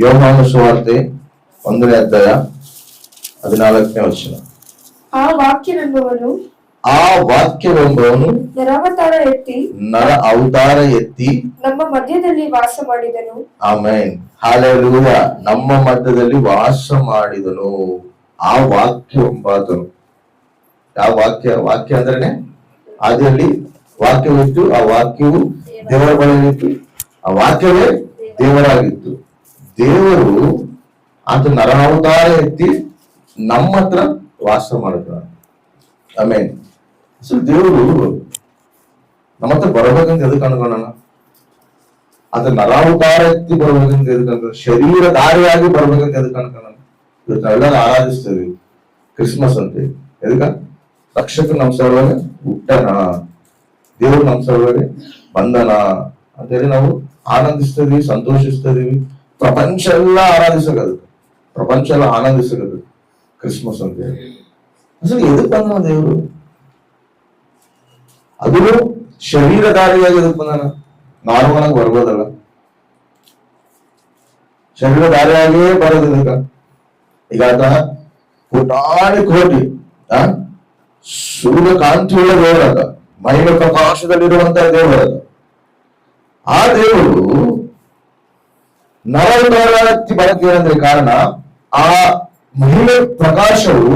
ಯೋಹಾನ ಸುವಾರ್ತೆ 1ನೇ ಅಧ್ಯಾಯ 14ನೇ ವಚನ. ಆ ವಾಕ್ಯವೆಂಬವನು ನರ ಅವತಾರ ಎತ್ತಿ ನಮ್ಮ ಮಧ್ಯದಲ್ಲಿ ವಾಸ ಮಾಡಿದನು. Amen, hallelujah. ನಮ್ಮ ಮಧ್ಯದಲ್ಲಿ ವಾಸ ಮಾಡಿದನು. ಆ ವಾಕ್ಯವೆಂಬಾತನು ಯಾವ ವಾಕ್ಯ ಅಂದ್ರೇನೆ ಆದಿಯಲ್ಲಿ ವಾಕ್ಯವಿತ್ತು, ಆ ವಾಕ್ಯವು ದೇವರ ಬಳಿಯಿತ್ತು, ಆ ವಾಕ್ಯವೇ ದೇವರಾಗಿತ್ತು. ದೇವರು ಆತ ನರಾವತಾರ ಎತ್ತಿ ನಮ್ಮ ಹತ್ರ ವಾಸ ಮಾಡಿದ. ಆಮೇನ್. ಸೊ ದೇವರು ನಮ್ಮ ಹತ್ರ ಬರ್ಬೇಕಂತ ಎದಕ್ ಅನ್ಕೊಳ್ಳೋಣ? ಆತ ನರಾವತಾರ ಎತ್ತಿ ಬರ್ಬೇಕಂತ ಎದಕ್ ಅನ್ಕೊಳ್ಳ, ಶರೀರಧಾರಿಯಾಗಿ ಬರ್ಬೇಕಂತ ಎದಕ್ ಅನ್ಕೊಳ್ಳೋಣ? ಇವತ್ತು ನಾವೆಲ್ಲ ಆರಾಧಿಸ್ತೇವೆ ಕ್ರಿಸ್ಮಸ್ ಅಂತ. ಎದಕ್ಕ? ರಕ್ಷಕ ನಮ್ಮ ಸಲುವಾಗಿ ಹುಟ್ಟನ, ದೇವರು ನಮ್ಮ ಸಲುವಾಗಿ ಬಂದನ ಅಂತೇಳಿ ನಾವು ಆನಂದಿಸ್ತೀವಿ, ಸಂತೋಷಿಸ್ತೀವಿ. ಪ್ರಪಂಚ ಎಲ್ಲ ಆರಾಧಿಸೋದು, ಪ್ರಪಂಚ ಎಲ್ಲ ಆನಂದಿಸೋದು ಕ್ರಿಸ್ಮಸ್ ಅಂತ ಹೇಳಿ. ಅಸಲು ಎದಕ್ ಬಂದನ ದೇವರು? ಅದು ಶರೀರಧಾರಿಯಾಗಿ ಎದಕ್ ಬಂದನ? ನಾರ್ಮಲ್ ಆಗಿ ಬರ್ಬೋದಲ್ಲ, ಶರೀರಧಾರಿಯಾಗಿಯೇ ಬರೋದಕ್ಕ. ಈಗ ಕೋಟಾನಿ ಕೋಟಿ ಸೂರ್ಯಕಾಂತಿಯುಳ್ಳ ದೇವರಾದ, ಮಹಿಳೆ ಪ್ರಕಾಶದಲ್ಲಿರುವಂತಹ ದೇವರಾದ ಆ ದೇವರು ನರವತಾರಕ್ಕೆ ಬರಕ್ಕೆ ಅಂದ್ರೆ ಕಾರಣ, ಆ ಮಹಿಳೆ ಪ್ರಕಾಶವು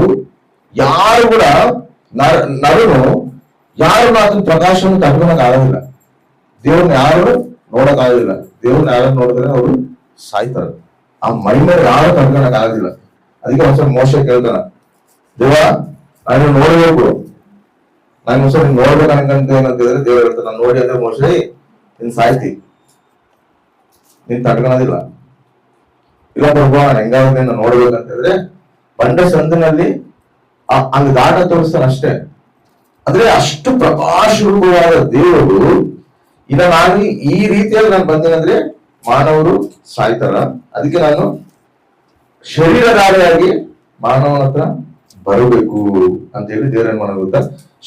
ಯಾರು ಕೂಡ ನರನು ಯಾರು ಅದನ್ನ ಪ್ರಕಾಶವನ್ನು ತಗೊಳಕ್ ಆಗೋದಿಲ್ಲ. ದೇವ್ರನ್ನ ಯಾರು ನೋಡಕ್ ಆಗೋದಿಲ್ಲ. ದೇವ್ರನ್ನ ಯಾರು ನೋಡಿದ್ರೆ ಅವರು ಸಾಯ್ತಾರೆ. ಆ ಮಹಿಳೆ ಯಾರು ತಗೊಳಕ್ ಆಗೋದಿಲ್ಲ. ಅದಕ್ಕೆ ಒಂದ್ಸಲ ಮೋಶ ಕೇಳ್ತಾನ, ದೇವ ನಾನು ನೋಡ್ಬೇಕು, ನಾನು ಒಂದ್ಸಲ ನೀನ್ ನೋಡ್ಬೇಕು ಅನ್ಕಂತ ಏನಂತಿದ್ರೆ ದೇವ್ರ ಹೇಳ್ತಾನೆ, ನಾನು ನೋಡಿ ಅಂದ್ರೆ ಮೋಶ ನೀನ್ ಸಾಯ್ತಿ, ನೀನ್ ತಡ್ಕೊಳೋದಿಲ್ಲ. ಇಲ್ಲ ಪ್ರಭು ನಾನು ಹೆಂಗಾದ್ರೆ ನಾನು ನೋಡ್ಬೇಕಂತ ಹೇಳಿದ್ರೆ ಬಂಡ ಸಂದಿನಲ್ಲಿ ಹಂಗ ದಾಟ ತೋರಿಸ್ತಾನ ಅಷ್ಟೇ. ಅಂದ್ರೆ ಅಷ್ಟು ಪ್ರಕಾಶರೂಪವಾದ ದೇವರು ಈಗ ನಾನು ಈ ರೀತಿಯಲ್ಲಿ ನಾನು ಬಂದೇನಂದ್ರೆ ಮಾನವರು ಸಾಯ್ತಾರ. ಅದಕ್ಕೆ ನಾನು ಶರೀರಧಾರಿಯಾಗಿ ಮಾನವನ ಹತ್ರ ಬರಬೇಕು ಅಂತ ಹೇಳಿ ದೇವ್ರ ಏನ್ ಮಾಡೋದು ಗೊತ್ತಾ?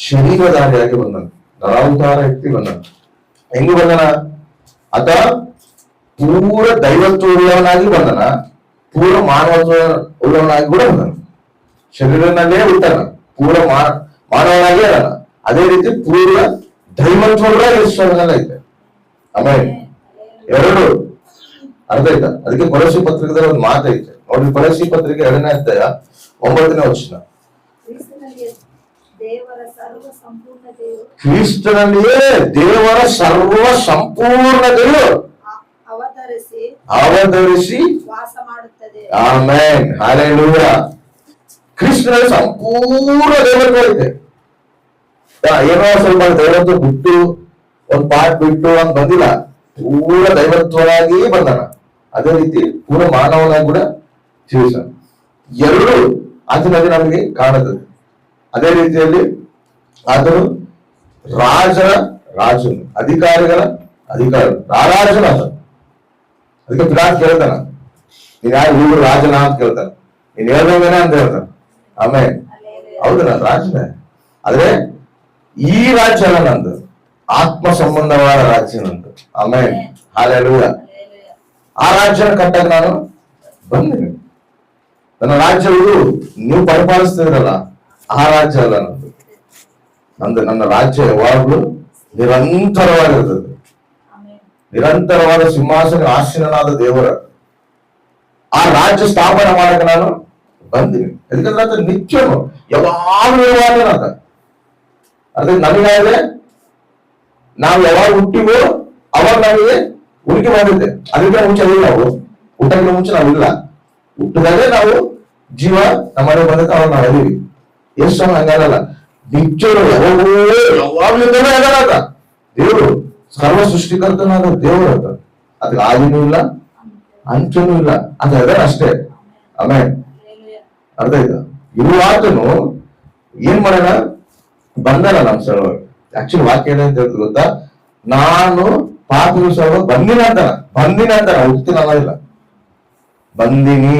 ಶರೀರಧಾರಿಯಾಗಿ ಬಂದನ, ನರಾವತಾರ ಎತ್ತಿ ಬಂದನ. ಹೆಂಗ ಬಂದನ? ಆತ ಪೂರ ದೈವತ್ವ ಉಳ್ಳವನಾಗಿ ಬಂದನ, ಪೂರ ಮಾನವತ್ವ ಉಳ್ಳವನಾಗಿ ಕೂಡ ಬಂದನ. ಶರೀರನಲ್ಲೇ ಹುಟ್ಟನ, ಪೂರ ಮಾನವನಾಗಿ ಅಲ್ಲ, ಅದೇ ರೀತಿ ಪೂರ್ವ ದೈವತ್ವ ಕೂಡ ಈಶ್ವರನಲ್ಲ ಐತೆ. ಆಮೇಲೆ ಎರಡು ಅರ್ಥ ಆಯ್ತಾ? ಅದಕ್ಕೆ ಕೊಲೋಸಿ ಪತ್ರಿಕೆದಲ್ಲಿ ಒಂದು ಮಾತೈತೆ ನೋಡಿ. ಕೊಲೋಸಿ ಪತ್ರಿಕೆ 2ನೇ ಅಧ್ಯಾಯ 9ನೇ ವಚನ. ಕ್ರಿಸ್ತನಲ್ಲಿಯೇ ದೇವರ ಸರ್ವ ಸಂಪೂರ್ಣತೆಯು ಅವತರಿಸಿ ಆಮೆನ್, ಹಲ್ಲೆಲೂಯಾ. ಕ್ರಿಸ್ತನಲ್ಲಿ ಸಂಪೂರ್ಣ ದೇವತ್ವ ಐತೆ. ಏನೋ ಸ್ವಲ್ಪ ದೈವತ್ವ ಬಿಟ್ಟು ಒಂದ್ ಪಾರ್ಟ್ ಬಿಟ್ಟು ಅಂತ ಬಂದಿಲ್ಲ, ಪೂರ ದೈವತ್ವವಾಗಿ ಬಂದನ. ಅದೇ ರೀತಿ ಪೂರ ಮಾನವನಾಗಿ ಕೂಡ ಜೀವಿಸ. ಎರಡು ಆತನಲ್ಲಿ ನಮಗೆ ಕಾಣುತ್ತದೆ. ಅದೇ ರೀತಿಯಲ್ಲಿ ಆತನು ರಾಜನು, ಅಧಿಕಾರಿಗಳ ಅಧಿಕಾರಿ, ರಾಜನ ಆತ. ಅದಕ್ಕೆ ಪಿಲಾತ್ ಕೇಳ್ತಾನ, ನೀನ್ ಯಾರು ಇವ್ರು ರಾಜನ ಅಂತ ಕೇಳ್ತಾನ. ನೀನ್ ಹೇಳ್ದಂಗೇನೆ ಅಂತ ಹೇಳ್ತಾನ. ಆಮೇಲೆ ಹೌದು ನಾನು ರಾಜನೇ, ಆದ್ರೆ ಈ ರಾಜ್ಯ ಅಲ್ಲ ನಂದು, ಆತ್ಮ ಸಂಬಂಧವಾದ ರಾಜ್ಯ ನಂದು. ಆಮೇಲೆ ಹಲ್ಲೆಲೂಯಾ. ಆ ರಾಜ್ಯನ ಕಟ್ಟಾಗ ನಾನು ಬಂದಿನಿ. ನನ್ನ ರಾಜ್ಯವು ನೀವು ಪರಿಪಾಲಿಸ್ತಿದ್ರಲ್ಲ, ಆ ರಾಜ್ಯ ಅಲ್ಲ ನಂದು. ನನ್ನ ರಾಜ್ಯ ಯಾವಾಗ್ಲೂ ನಿರಂತರವಾಗಿರ್ತದೆ. ನಿರಂತರವಾದ ಸಿಂಹಾಸನ ಆಸೀನನಾದ ದೇವರ ಆ ರಾಜ್ಯ ಸ್ಥಾಪನೆ ಮಾಡಕ್ಕೆ ನಾನು ಬಂದಿನಿ. ಯಾಕಂದ್ರೆ ಅದು ನಿತ್ಯನು ಯಾವಾಗಲೂ ಇರುವಾಗನಾದ. ಅದಕ್ಕೆ ನಮಗಾದ್ರೆ ನಾವು ಯಾವಾಗ ಹುಟ್ಟಿವೋ ಅವಾಗ ನಮಗೆ ಉಳಿಕೆ ಮಾಡಿದ್ದೆ. ಅದಕ್ಕೆ ಮುಂಚೆ ಇಲ್ಲ, ನಾವು ಊಟಕ್ಕೆ ಮುಂಚೆ ನಾವಿಲ್ಲ. ಹುಟ್ಟಿದಾಗೆ ನಾವು ಜೀವ ನಮ್ಮನೆ ಬಂದಕ್ಕೆ ಅವಾಗ ನಾವು ಅದೀವಿ. ಎಷ್ಟು ಸಮ ಹಂಗಾಗಲ್ಲ. ನಿತ್ಯರು ಯಾವಾಗ್ಲಿಂದಲೂ ಆಗಲ್ಲ. ದೇವರು ಸರ್ವ ಸೃಷ್ಟಿಕರ್ತನಾದ ದೇವರು ಅದ. ಅದಕ್ಕೆ ಆದಿನೂ ಇಲ್ಲ, ಅಂಚನೂ ಇಲ್ಲ, ಅದು ಅದೇ ಅಷ್ಟೇ. ಆಮೇಲೆ ಅರ್ಥ ಆಯ್ತಾ? ಇರುವಾತನು ಏನ್ ಮಾಡೋಣ ಬಂದಲ್ಲ ನಮ್ ಸಲುವಾಗಿ. ಆಕ್ಚುಲಿ ವಾಕ್ಯ ಏನಂತ ಹೇಳ್ತು ಗೊತ್ತಾ? ನಾನು ಪಾಪಿಗಳ ಸಲುವಾಗಿ ಬಂದಿನ ಅಂತಾನ, ಹುಡ್ತೀನಿ ಅನ್ನೋದಿಲ್ಲ. ಬಂದಿನಿ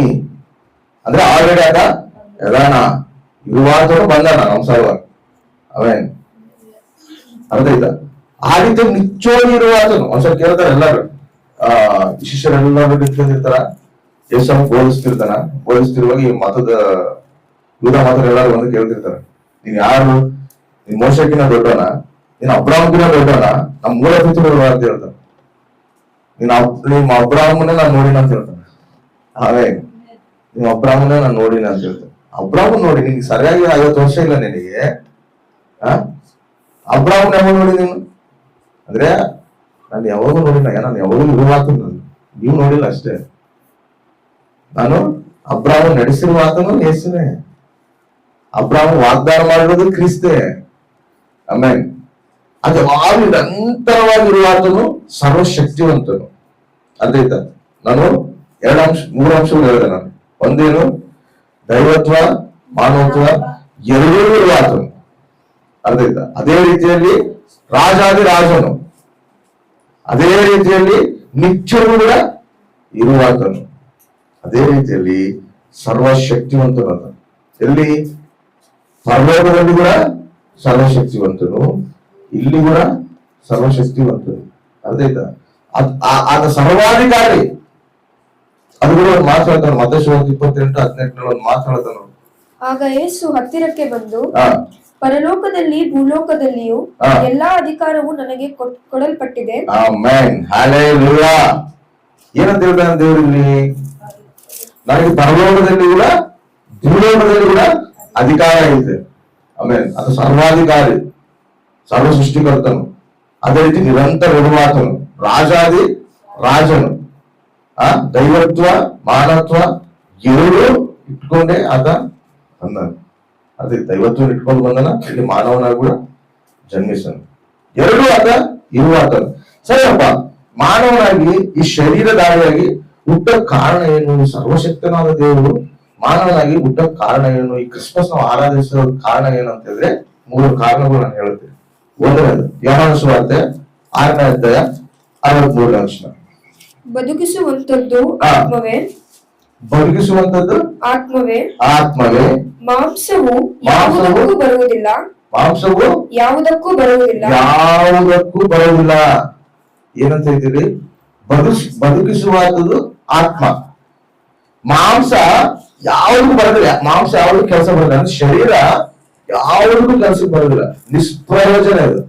ಅಂದ್ರೆ ಆಲ್ರೆಡಿ ಆದ ಎಲ್ಲಾನ ಇರುವಾತನು ಬಂದಾನ ನಮ್ ಸಲುವಾಗಿ. ಅವೇನ್ ಅರ್ಥ ಆಯ್ತಾ? ಆ ರೀತಿ ನಿತ್ಯವಾಗಿ ಇರುವಾತನು. ಒಂದ್ಸಲ ಕೇಳ್ತಾರೆ ಎಲ್ಲರೂ, ಶಿಷ್ಯರೆಲ್ಲರೂ ನಿಂತ್ಕೊಂಡಿರ್ತಾರ, ಯೇಸು ಬೋಧಿಸ್ತಿರುವಾಗ ಈ ಯೂದ ಮತದ ಎಲ್ಲರೂ ಬಂದು ಕೇಳ್ತಿರ್ತಾರೆ, ನೀನ್ ಯಾರು? ನೀನ್ ಮೋಶಕ್ಕಿನ ದೊಡ್ಡವನ? ನೀನ್ ಅಬ್ರಾಹ್ಮಕಿನ ದೊಡ್ಡವನ? ನಮ್ಮ ಮೂಲ ಪಿತೃಗಳು ಅಂತ ಹೇಳ್ತಾನೆ. ನಿಮ್ಮ ಅಬ್ರಾಹ್ಮನೇ ನಾನು ನೋಡಿನ ಅಂತ ಹೇಳ್ತಾನೆ. ಹಾಗೆ ನಿಮ್ಮ ಅಬ್ರಾಹ್ಮನೇ ನಾನು ನೋಡಿನ ಅಂತ ಹೇಳ್ತಾನೆ. ಅಬ್ರಾಹ್ಮನ್ ನೋಡಿ, ನಿನ್ಗೆ ಸರಿಯಾಗಿ 50 ವರ್ಷ ಇಲ್ಲ ನಿನಗೆ. ಅಬ್ರಾಹ್ಮನ್ ಯಾವಾಗ ನೋಡಿ ನೀನು ಅಂದ್ರೆ? ನಾನು ಯಾವಾಗೂ ನೋಡಿಲ್ಲ, ನಾನು ಯಾವಾಗಲೂ ಇರುವಾತ ನೀವು ನೋಡಿಲ್ಲ ಅಷ್ಟೇ. ನಾನು ಅಬ್ರಾಹ್ಮನ್ ನಡೆಸಿರುವ ಆತನು ಯೇಸುನೇ. ಅಬ್ರಾಹ್ಮನ್ ವಾಗ್ದಾನ ಮಾಡಿರೋದು ಕ್ರಿಸ್ತೆ. ಆಮೇಲೆ ಅದು ಯಾವಾಗ ನಿರಂತರವಾಗಿರುವ ಆತನು ಸರ್ವಶಕ್ತಿವಂತನು. ಅರ್ಥ ನಾನು 3 ಅಂಶಗಳು ಹೇಳಿದೆ. ನಾನು ಒಂದೇನು, ದೈವತ್ವ ಮಾನವತ್ವ ಎರಡೂ ಇರುವ ಆತನು. ಅರ್ಥ ಅದೇ ರೀತಿಯಲ್ಲಿ ರಾಜನು, ಅದೇ ರೀತಿಯಲ್ಲಿ ನಿತ್ಯವೂ ಕೂಡ ಇರುವಾತನು, ಅದೇ ರೀತಿಯಲ್ಲಿ ಸರ್ವಶಕ್ತಿವಂತನು. ಎಲ್ಲಿ? ಪರಲೋಕದಲ್ಲಿ ಕೂಡ ಸರ್ವಶಕ್ತಿವಂತನು, ಇಲ್ಲಿ ಕೂಡ ಸರ್ವಶಕ್ತಿವಂತನು. ಅರ್ಥ ಆತ ಸರ್ವಾಧಿಕಾರಿ. ಅದು ಕೂಡ ಒಂದು ಮಾತಾಡ್ತಾನೆ. ಮತ್ತೇಶ್ವ 28:18 ಒಂದು ಮಾತಾಡ್ತಾನ. ಆಗ ಯೇಸು ಹತ್ತಿರಕ್ಕೆ ಬಂದು, ಪರಲೋಕದಲ್ಲಿ ಭೂಲೋಕದಲ್ಲಿಯೂ ಎಲ್ಲಾ ಅಧಿಕಾರವು ನನಗೆ ಕೊಡಲ್ಪಟ್ಟಿದೆ. Amen, hallelujah. ಏನಂತ ಹೇಳ್ತಾನೆ ದೇವರಲ್ಲಿ? ನನಗೆ ಪರಲೋಕದಲ್ಲಿ ಕೂಡ ಭೂಲೋಕದಲ್ಲಿ ಕೂಡ ಅಧಿಕಾರ ಇದೆ. ಆಮೇಲೆ ಅದು ಸರ್ವಾಧಿಕಾರಿ, ಸರ್ವ ಸೃಷ್ಟಿಕರ್ತನು, ಅದೇ ರೀತಿ ನಿರಂತರ ಇರುವಾತನು, ರಾಜನು. ದೈವತ್ವ ಮಾನತ್ವ ಎರಡೂ ಇಟ್ಕೊಂಡೇ ಆತ ಬಂದನು. ಅದೇ ದೈವತ್ವ ಇಟ್ಕೊಂಡು ಬಂದನ, ಇಲ್ಲಿ ಮಾನವನಾಗಿ ಕೂಡ ಜನ್ಮಿಸನು. ಎರಡೂ ಆತ ಇರುವಾತನು. ಸರಿಯಪ್ಪ, ಮಾನವನಾಗಿ ಈ ಶರೀರಧಾರಿಯಾಗಿ ಹುಟ್ಟ ಕಾರಣ ಏನು? ಸರ್ವಶಕ್ತನಾದ ದೇವರು ಮಾನವನಾಗಿ ಹುಟ್ಟ ಕಾರಣ ಏನು? ಈ ಕ್ರಿಸ್ಮಸ್ ನಾವು ಆರಾಧಿಸೋ ಕಾರಣ ಏನು ಅಂತ ಹೇಳಿದ್ರೆ 3 ಕಾರಣಗಳು ನಾನು ಹೇಳ್ತೇನೆ. ಒಂದನೇದು ಯೋಹಾನ ಸುವಾರ್ತೆ 6ನೇ ಅಧ್ಯಾಯ 63ನೇ ವಚನ. ಬದುಕಿಸುವಂತದ್ದು ಆತ್ಮವೇ, ಆತ್ಮವೇ. ಮಾಂಸವು ಯಾವುದಕ್ಕೂ ಬರುವುದಿಲ್ಲ. ಏನಂತ ಹೇಳ್ತೀರಿ? ಬದುಕಿಸುವಂತದ್ದು ಆತ್ಮ. ಮಾಂಸ ಯಾವ್ದಕ್ಕೂ ಬರೋದಿಲ್ಲ. ಮಾಂಸ ಯಾವ್ದಕ್ಕೂ ಕೆಲಸ ಬರೋದಿಲ್ಲ. ಅಂದ್ರೆ ಶರೀರ ಯಾವ್ದಕ್ಕೂ ಕೆಲಸಕ್ಕೆ ಬರೋದಿಲ್ಲ, ನಿಷ್ಪ್ರಯೋಜನ ಇದು.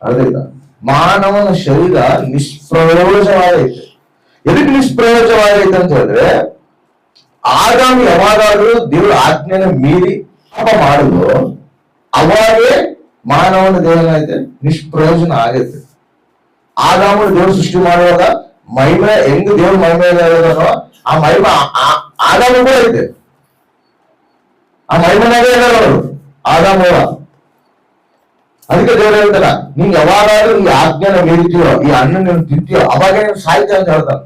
ಅರ್ಥ? ಮಾನವನ ಶರೀರ ನಿಷ್ಪ್ರಯೋಜನವಾಗೈತೆ. ಎದಕ್ಕೆ ನಿಷ್ಪ್ರಯೋಜನವಾಗೈತೆ ಅಂತ ಹೇಳಿದ್ರೆ, ಆದಾಮಿ ಯಾವಾಗಾದ್ರೂ ದೇವರ ಆಜ್ಞೆನ ಮೀರಿ ಪಾಪ ಮಾಡಿದ್ರು, ಅವಾಗೇ ಮಾನವನ ದೇಹ ಐತೆ ನಿಷ್ಪ್ರಯೋಜನ ಆಗೈತೆ. ಆದಾಮನ ದೇವರು ಸೃಷ್ಟಿ ಮಾಡುವಾಗ ಮಹಿಮೆ ಹೆಂಗ್ ದೇವ್ರ ಮಹಿಮೆ ಆ ಮಹಿಮೆ ಆದಾಮ ಕೂಡ ಐತೆ. ಆ ಮಹಿಮನಾಗೆ ಇದ್ದಾರೆ ಅವರು, ಆದಾಮ. ಅದಕ್ಕೆ ದೇವರು ಹೇಳ್ತಾರ, ನೀನ್ ಯಾವಾಗಾದ್ರೂ ಈ ಆಜ್ಞೆನ ಮೀರಿತೀಯೋ, ಈ ಹಣ್ಣು ನೀನು ತಿಂತೀಯೋ, ಅವಾಗ ನೀನು ಸಾಯ್ತೀಯ ಅಂತ ಹೇಳ್ತಾನೆ.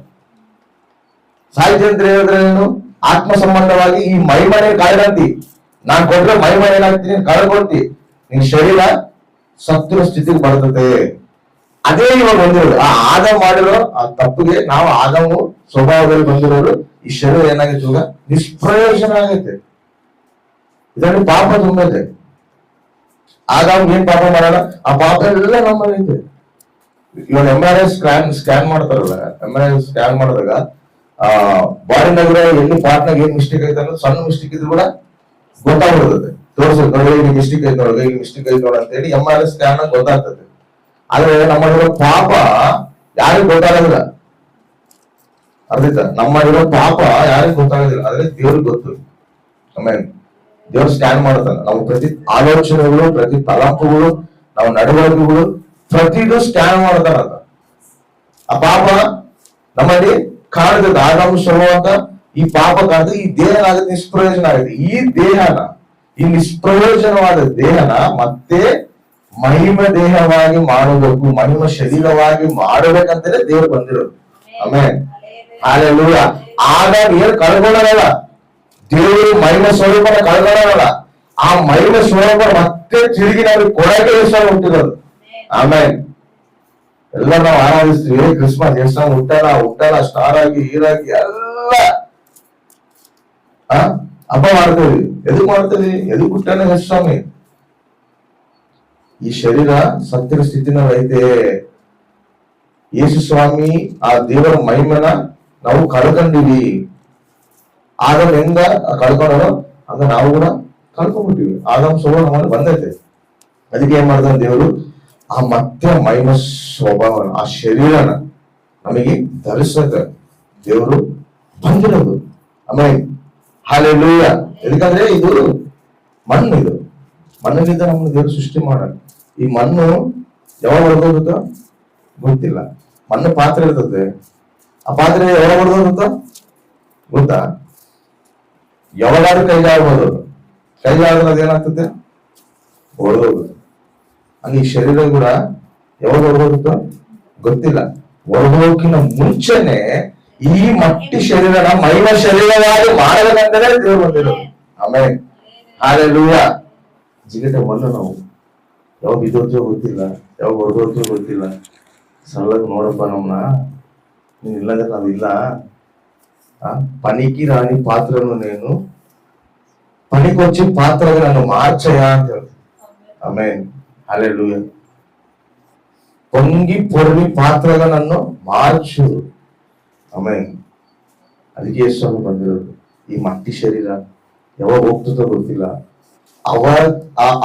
ಸಾಹಿತ್ಯ ಅಂತ ಹೇಳಿದ್ರೆ ಏನು? ಆತ್ಮ ಸಂಬಂಧವಾಗಿ ಈ ಮೈಮನೆ ಕಾಯ್ದಂತಿ. ನಾನ್ ಕೊಟ್ರೆ ಮೈಮನೆ ಏನಾಗ್ತೀನಿ? ಕಳ್ಕೊಳ್ತಿ. ನಿನ್ ಶರೀರ ಸತ್ತಿನ ಸ್ಥಿತಿಗೆ ಬರ್ತದೆ. ಅದೇ ಇವಾಗ ಬಂದಿರೋದು ಆ ಆದಾಮ ಮಾಡಿರೋ ಆ ತಪ್ಪಿಗೆ ನಾವು ಆದಾಮು ಸ್ವಭಾವದಲ್ಲಿ ಬಂದಿರೋರು ಈ ಶರೀರ ಏನಾಗೈತೆ ಇವಾಗ ನಿಷ್ಪ್ರಯೋಜನ ಆಗೈತೆ. ಇದರಲ್ಲಿ ಪಾಪ ತುಂಬೈತೆ. ಆದಾಮ್ ಏನ್ ಪಾಪ ಮಾಡೋಣ, ಆ ಪಾಪ ಎಲ್ಲ ನಮ್ಮಲ್ಲಿ ಇದೆ. ಇವಾಗ MRI ಸ್ಕ್ಯಾನ್ ಮಾಡ್ತಾರಲ್ಲ, MRI ಸ್ಕ್ಯಾನ್ ಮಾಡಿದಾಗ ಬಾಡಿನಾಗಿರೋ ಎಲ್ಲಿ ಪಾರ್ಟ್ನಾಗ ಏನ್ ಮಿಸ್ಟೇಕ್ ಐತೆ ಅನ್ನೋದು ಸಣ್ಣ ಮಿಸ್ಟೇಕ್ ಇದ್ರು ಕೂಡ ಗೊತ್ತಾಗ್ಬಿಡ್ತದೆ. ತೋರಿಸುತ್ತೆ ಇಲ್ಲಿ ಮಿಸ್ಟೇಕ್ ಐತೆ ನೋಡ, ಇಲ್ಲಿ ಮಿಸ್ಟೇಕ್ ಐತೆ ನೋಡ ಅಂತ ಹೇಳಿ MRI ಸ್ಕ್ಯಾನ್ ಗೊತ್ತಾಗ್ತದೆ. ಆದ್ರೆ ನಮ್ಮಲ್ಲಿರೋ ಪಾಪ ಯಾರಿಗೂ ಗೊತ್ತಾಗೋದಿಲ್ಲ. ಅರ್ಥ? ನಮ್ಮಲ್ಲಿರೋ ಪಾಪ ಯಾರಿಗೂ ಗೊತ್ತಾಗೋದಿಲ್ಲ, ಆದ್ರೆ ದೇವ್ರಿಗೆ ಗೊತ್ತು. ಆಮೇಲೆ ದೇವ್ರು ಸ್ಕ್ಯಾನ್ ಮಾಡ್ತಾನೆ. ನಾವು ಪ್ರತಿ ಆಲೋಚನೆಗಳು, ಪ್ರತಿ ತಲಂಪುಗಳು, ನಾವು ನಡವಳಿಕೆಗಳು ಪ್ರತಿದು ಸ್ಕ್ಯಾನ್ ಮಾಡ್ತಾನ. ಆ ಪಾಪ ನಮ್ಮಲ್ಲಿ ಕಾಣ್ತದೆ. ಆದಾಮ ಸ್ವಭಾವ ಈ ಪಾಪ ಕಾಣ್ತದೆ. ಈ ದೇಹ ಆಗುತ್ತೆ ನಿಷ್ಪ್ರಯೋಜನ ಆಗುತ್ತೆ. ಈ ನಿಷ್ಪ್ರಯೋಜನವಾದ ದೇಹನ ಮತ್ತೆ ಮಹಿಮ ದೇಹವಾಗಿ ಮಾಡಬೇಕು, ಮಹಿಮ ಶರೀರವಾಗಿ ಮಾಡಬೇಕಂತಲೇ ದೇವ್ರು ಬಂದಿರೋದು. ಆಮೇಲೆ ಹಲ್ಲೆಲೂಯಾ. ಆಗ ಏನು ಕಳ್ಕೊಳ್ಳೋದಲ್ಲ, ದೇವರು ಮಹಿಮ ಸ್ವರೂಪನ ಕಳ್ಕೊಳ್ಳೋದಲ್ಲ, ಆ ಮಹಿಮ ಸ್ವರೂಪ ಮತ್ತೆ ತಿರುಗಿ ನಾವು ಕೊಡಕ್ಕೆ ಹುಟ್ಟಿರೋದು. ಆಮೇಲೆ ಎಲ್ಲ ನಾವು ಆರಾಧಿಸ್ತೀವಿ. ಕ್ರಿಸ್ಮಸ್ ಎಷ್ಟು ಹುಟ್ಟಲ್ಲ ಸ್ಟಾರ್ ಆಗಿ ಹೀರಾಗಿ ಎಲ್ಲ ಹಬ್ಬ ಮಾಡ್ತೇವಿ. ಎದಕ್ ಮಾಡ್ತೇವಿ? ಎದಕ್ ಹುಟ್ಟಾನ ಯೇಸು ಸ್ವಾಮಿ? ಈ ಶರೀರ ಸತ್ತಿರ ಸ್ಥಿತಿನ ಐತೆ. ಯೇಸು ಸ್ವಾಮಿ ಆ ದೇವರ ಮಹಿಮನ ನಾವು ಕಳ್ಕೊಂಡಿವಿ. ಆದಮ್ ಹೆಂಗ ಕಳ್ಕೊಂಡೋ ಹಂಗ ನಾವು ಕೂಡ ಕಳ್ಕೊಂಡ್ಬಿಟ್ಟಿವಿ. ಆದಮ್ ಸ್ವಭಾವ ನಮ್ಮಲ್ಲಿ ಬಂದೈತೆ. ಅದಕ್ಕೆ ಏನ್ ಮಾಡ್ತಾನೆ ದೇವರು, ಆ ಮತ್ತೆ ಮೈಮ ಸ್ವಭಾವನ, ಆ ಶರೀರನ ನಮಗೆ ಧರಿಸಕ ದೇವರು ಬಂದಿರೋದು. ಆಮೇಲೆ ಹಲ್ಲೆಲೂಯಾ. ಯಾಕಂದ್ರೆ ಇದು ಮಣ್ಣು, ಇದು ಮಣ್ಣಿನಿಂದ ನಮ್ಮನ್ನು ದೇವರು ಸೃಷ್ಟಿ ಮಾಡ. ಈ ಮಣ್ಣು ಯಾವಾಗ ಹೊಡೆದೋಗುತ್ತೋ ಗೊತ್ತಿಲ್ಲ. ಮಣ್ಣು ಪಾತ್ರೆ ಇರ್ತದೆ, ಆ ಪಾತ್ರೆ ಯಾವಾಗ ಹೊಡೆದೋಗುತ್ತೋ ಗೊತ್ತಾ? ಯಾವಾಗಾದ್ರೂ ಕೈಗಾಗ್ಬೋದು, ಕೈಗಾದ್ರೆ ಅದೇನಾಗ್ತದೆ, ಹೊಡೆದೋಗುತ್ತೆ. ಹಂಗೆ ಈ ಶರೀರ ಕೂಡ ಯಾವಾಗ ಹೊಡೆದೋಗುತ್ತೋ ಗೊತ್ತಿಲ್ಲ. ಹೊಡೆದೋಗಿನ ಮುಂಚೆನೆ ಈ ಮಟ್ಟಿ ಶರೀರನ ಮೈಮ ಶರೀರವಾಗಿ ಮಾಡಬೇಕಂತಲೇ ದೇವರು ಬಂದಿರೋದು. ಆಮೇಲೆ ಹಲ್ಲೆಲೂಯಾ. ಜಿಗಟೆ ಮಣ್ಣು ನಾವು ಯಾವಾಗ ಬಿದ್ದೋದ್ರೂ ಗೊತ್ತಿಲ್ಲ, ಯಾವಾಗ ಹೊಡೆದೋದ್ರೂ ಗೊತ್ತಿಲ್ಲ. ಸರಳಾಗಿ ನೋಡಪ್ಪ ನಮ್ಮನ್ನ, ನೀನ್ ಇಲ್ಲಂದ್ರೆ ನಾವಿಲ್ಲ. పనికి రాని పాత్రను నేను పనికొచ్చి పాత్రగా నన్ను మార్చయా ಅಂತ ಹೇಳ್ತಾರೆ. Amen hallelujah. పొంగి పొర్లి పాత్రగా నన్ను మార్చు. ಆಮೆನ್. ಅದಕ್ಕೆ ಯೇಸು ಬಂದಿರೋದು. ಈ ಮಟ್ಟಿ ಶರೀರ ಯಾವಾಗ ಹೋಗ್ತದೋ ಗೊತ್ತಿಲ್ಲ.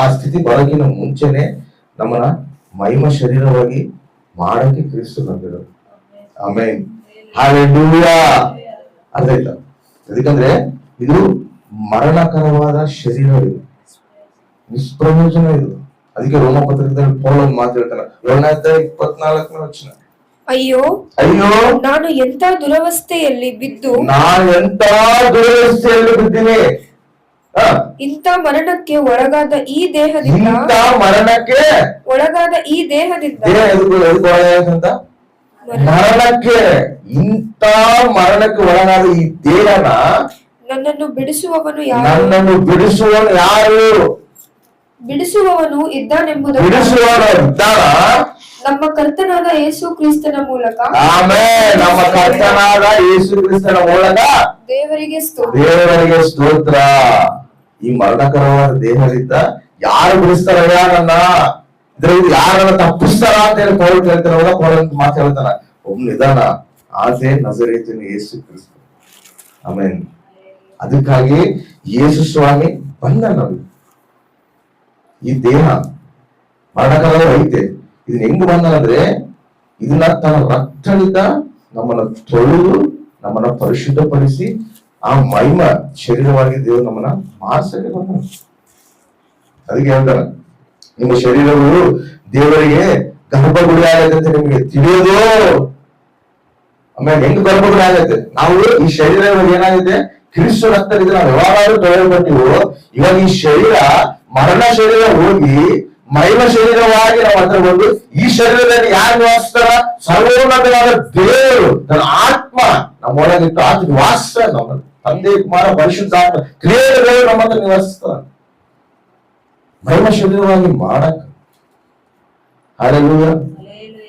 ಆ ಸ್ಥಿತಿ ಬರೋಕಿನ ಮುಂಚೆನೆ ನಮ್ಮನ್ನ ಮಹಿಮ ಶರೀರವಾಗಿ ಮಾಡಕ್ಕೆ ಕ್ರಿಸ್ತ ಬಂದಿರೋದು. Amen hallelujah. ಅರ್ಥ ಆಯ್ತಾ? ಯಾಕಂದ್ರೆ ಇದು ಮರಣಕರವಾದ ಶರೀರ, ಇದು ನಿಷ್ಪ್ರಯೋಜನ ಇದು. ಅದಕ್ಕೆ ರೋಮ ಪತ್ರಿಕೆಯಲ್ಲಿ ಪೌಲನು ಮಾತು ಹೇಳ್ತಾನೆ, 7:24 ವಚನ, ಅಯ್ಯೋ ಅಯ್ಯೋ ನಾನು ಎಂತ ದುರವಸ್ಥೆಯಲ್ಲಿ ಬಿದ್ದು ಬಿದ್ದೀನಿ, ಇಂಥ ಮರಣಕ್ಕೆ ಒಳಗಾದ ಈ ದೇಹದಿಂದ ಮರಣಕ್ಕೆ ಇಂಥ ಮರಣಕ್ಕೆ ಒಳಗಾದ ಈ ದೇಹನ ನನ್ನನ್ನು ಬಿಡಿಸುವವನು ಯಾರು? ಬಿಡಿಸುವವನು ಇದ್ದಾನೆಂಬುದನ್ನು ನಮ್ಮ ಕರ್ತನಾದ ಯೇಸು ಕ್ರಿಸ್ತನ ಮೂಲಕ, ಆಮೆನ್, ನಮ್ಮ ಕರ್ತನಾದ ಯೇಸು ಕ್ರಿಸ್ತನ ಮೂಲಕ ದೇವರಿಗೆ ಸ್ತೋತ್ರ. ಈ ಮರಣಕರವಾದ ದೇಹದಿಂದ ಯಾರು ಬಿಡಿಸ್ತಾರಯ್ಯ ನನ್ನ, ಇದ್ರಿಂದ ಯಾರನ್ನ ತಪ್ಪಿಸ್ತಾರ ಅಂತ ಹೇಳಿ ಪೌಲ್ ಕೇಳ್ತಾರಲ್ಲ, ಪೌಲ್ ಮಾತು ಹೇಳ್ತಾನ, ಒಬ್ಬ ನಿಧಾನ, ಆಸೆ ನಜರೇತಿನ ಯೇಸು ಕ್ರಿಸ್ತ. ಆಮೆನ್. ಅದಕ್ಕಾಗಿ ಯೇಸು ಸ್ವಾಮಿ ಬಂದ. ನಾವು ಈ ದೇಹ ಮರಣಕರ ಐತೆ, ಇದನ್ನ ಹೆಂಗ್ ಬಂದನಂದ್ರೆ ಇದನ್ನ ತನ್ನ ರಕ್ತದಿಂದ ನಮ್ಮನ್ನ ತೊಳೆದು ನಮ್ಮನ್ನ ಪರಿಶುದ್ಧಪಡಿಸಿ ಆ ಮಹಿಮ ಶರೀರವಾಗಿ ದೇವರು ನಮ್ಮನ್ನ ಮಾಡಿಸಕ್ಕೆ ಬಂದ. ಅದಕ್ಕೆ ಹೇಳ್ತಾರ, ನಿಮ್ಮ ಶರೀರವು ದೇವರಿಗೆ ಗರ್ಭಗುಡಿ ಆಗತ್ತೆ ಅಂತ ನಿಮ್ಗೆ ತಿಳಿಯೋದು. ಆಮೇಲೆ ಹೆಂಗ್ ಗರ್ಭಗುಡಿ ಆಗತ್ತೆ? ನಾವು ಈ ಶರೀರ ಏನಾಗಿದೆ, ಕ್ರಿಸ್ತ ರಕ್ತದಿಂದ ನಾವು ಯಾವಾಗಾದ್ರೂ ತೊಳೆಯಲ್ಪಟ್ಟಿವು. ಇವಾಗ ಈ ಶರೀರ ಮರಣ ಶರೀರ ಹೋಗಿ ಮಹಿಮ ಶರೀರವಾಗಿ ನಾವು ಹತ್ರ ಬಂದು ಈ ಶರೀರದಲ್ಲಿ ಯಾರು ನಿವಾಸಿಸ್ತಾರ? ಸರ್ವೋನ್ನತವಾದ ದೇವರು ತನ್ನ ಆತ್ಮ ನಮ್ಮೊಳಗಿಟ್ಟು ಆತ್ಮ ವಾಸ, ನಮ್ಮ ತಂದೆ ಕುಮಾರ ಪರಿಶುದ್ಧ ಆತ್ಮ ಕ್ರಿಯೆಗಳು ನಮ್ಮ ಹತ್ರ ನಿವಾಸಿಸ್ತಾರ ಮಹಿಮ ಶರೀರವಾಗಿ ಮಾಡಕ್. ಹಲ್ಲೆಲೂಯಾ.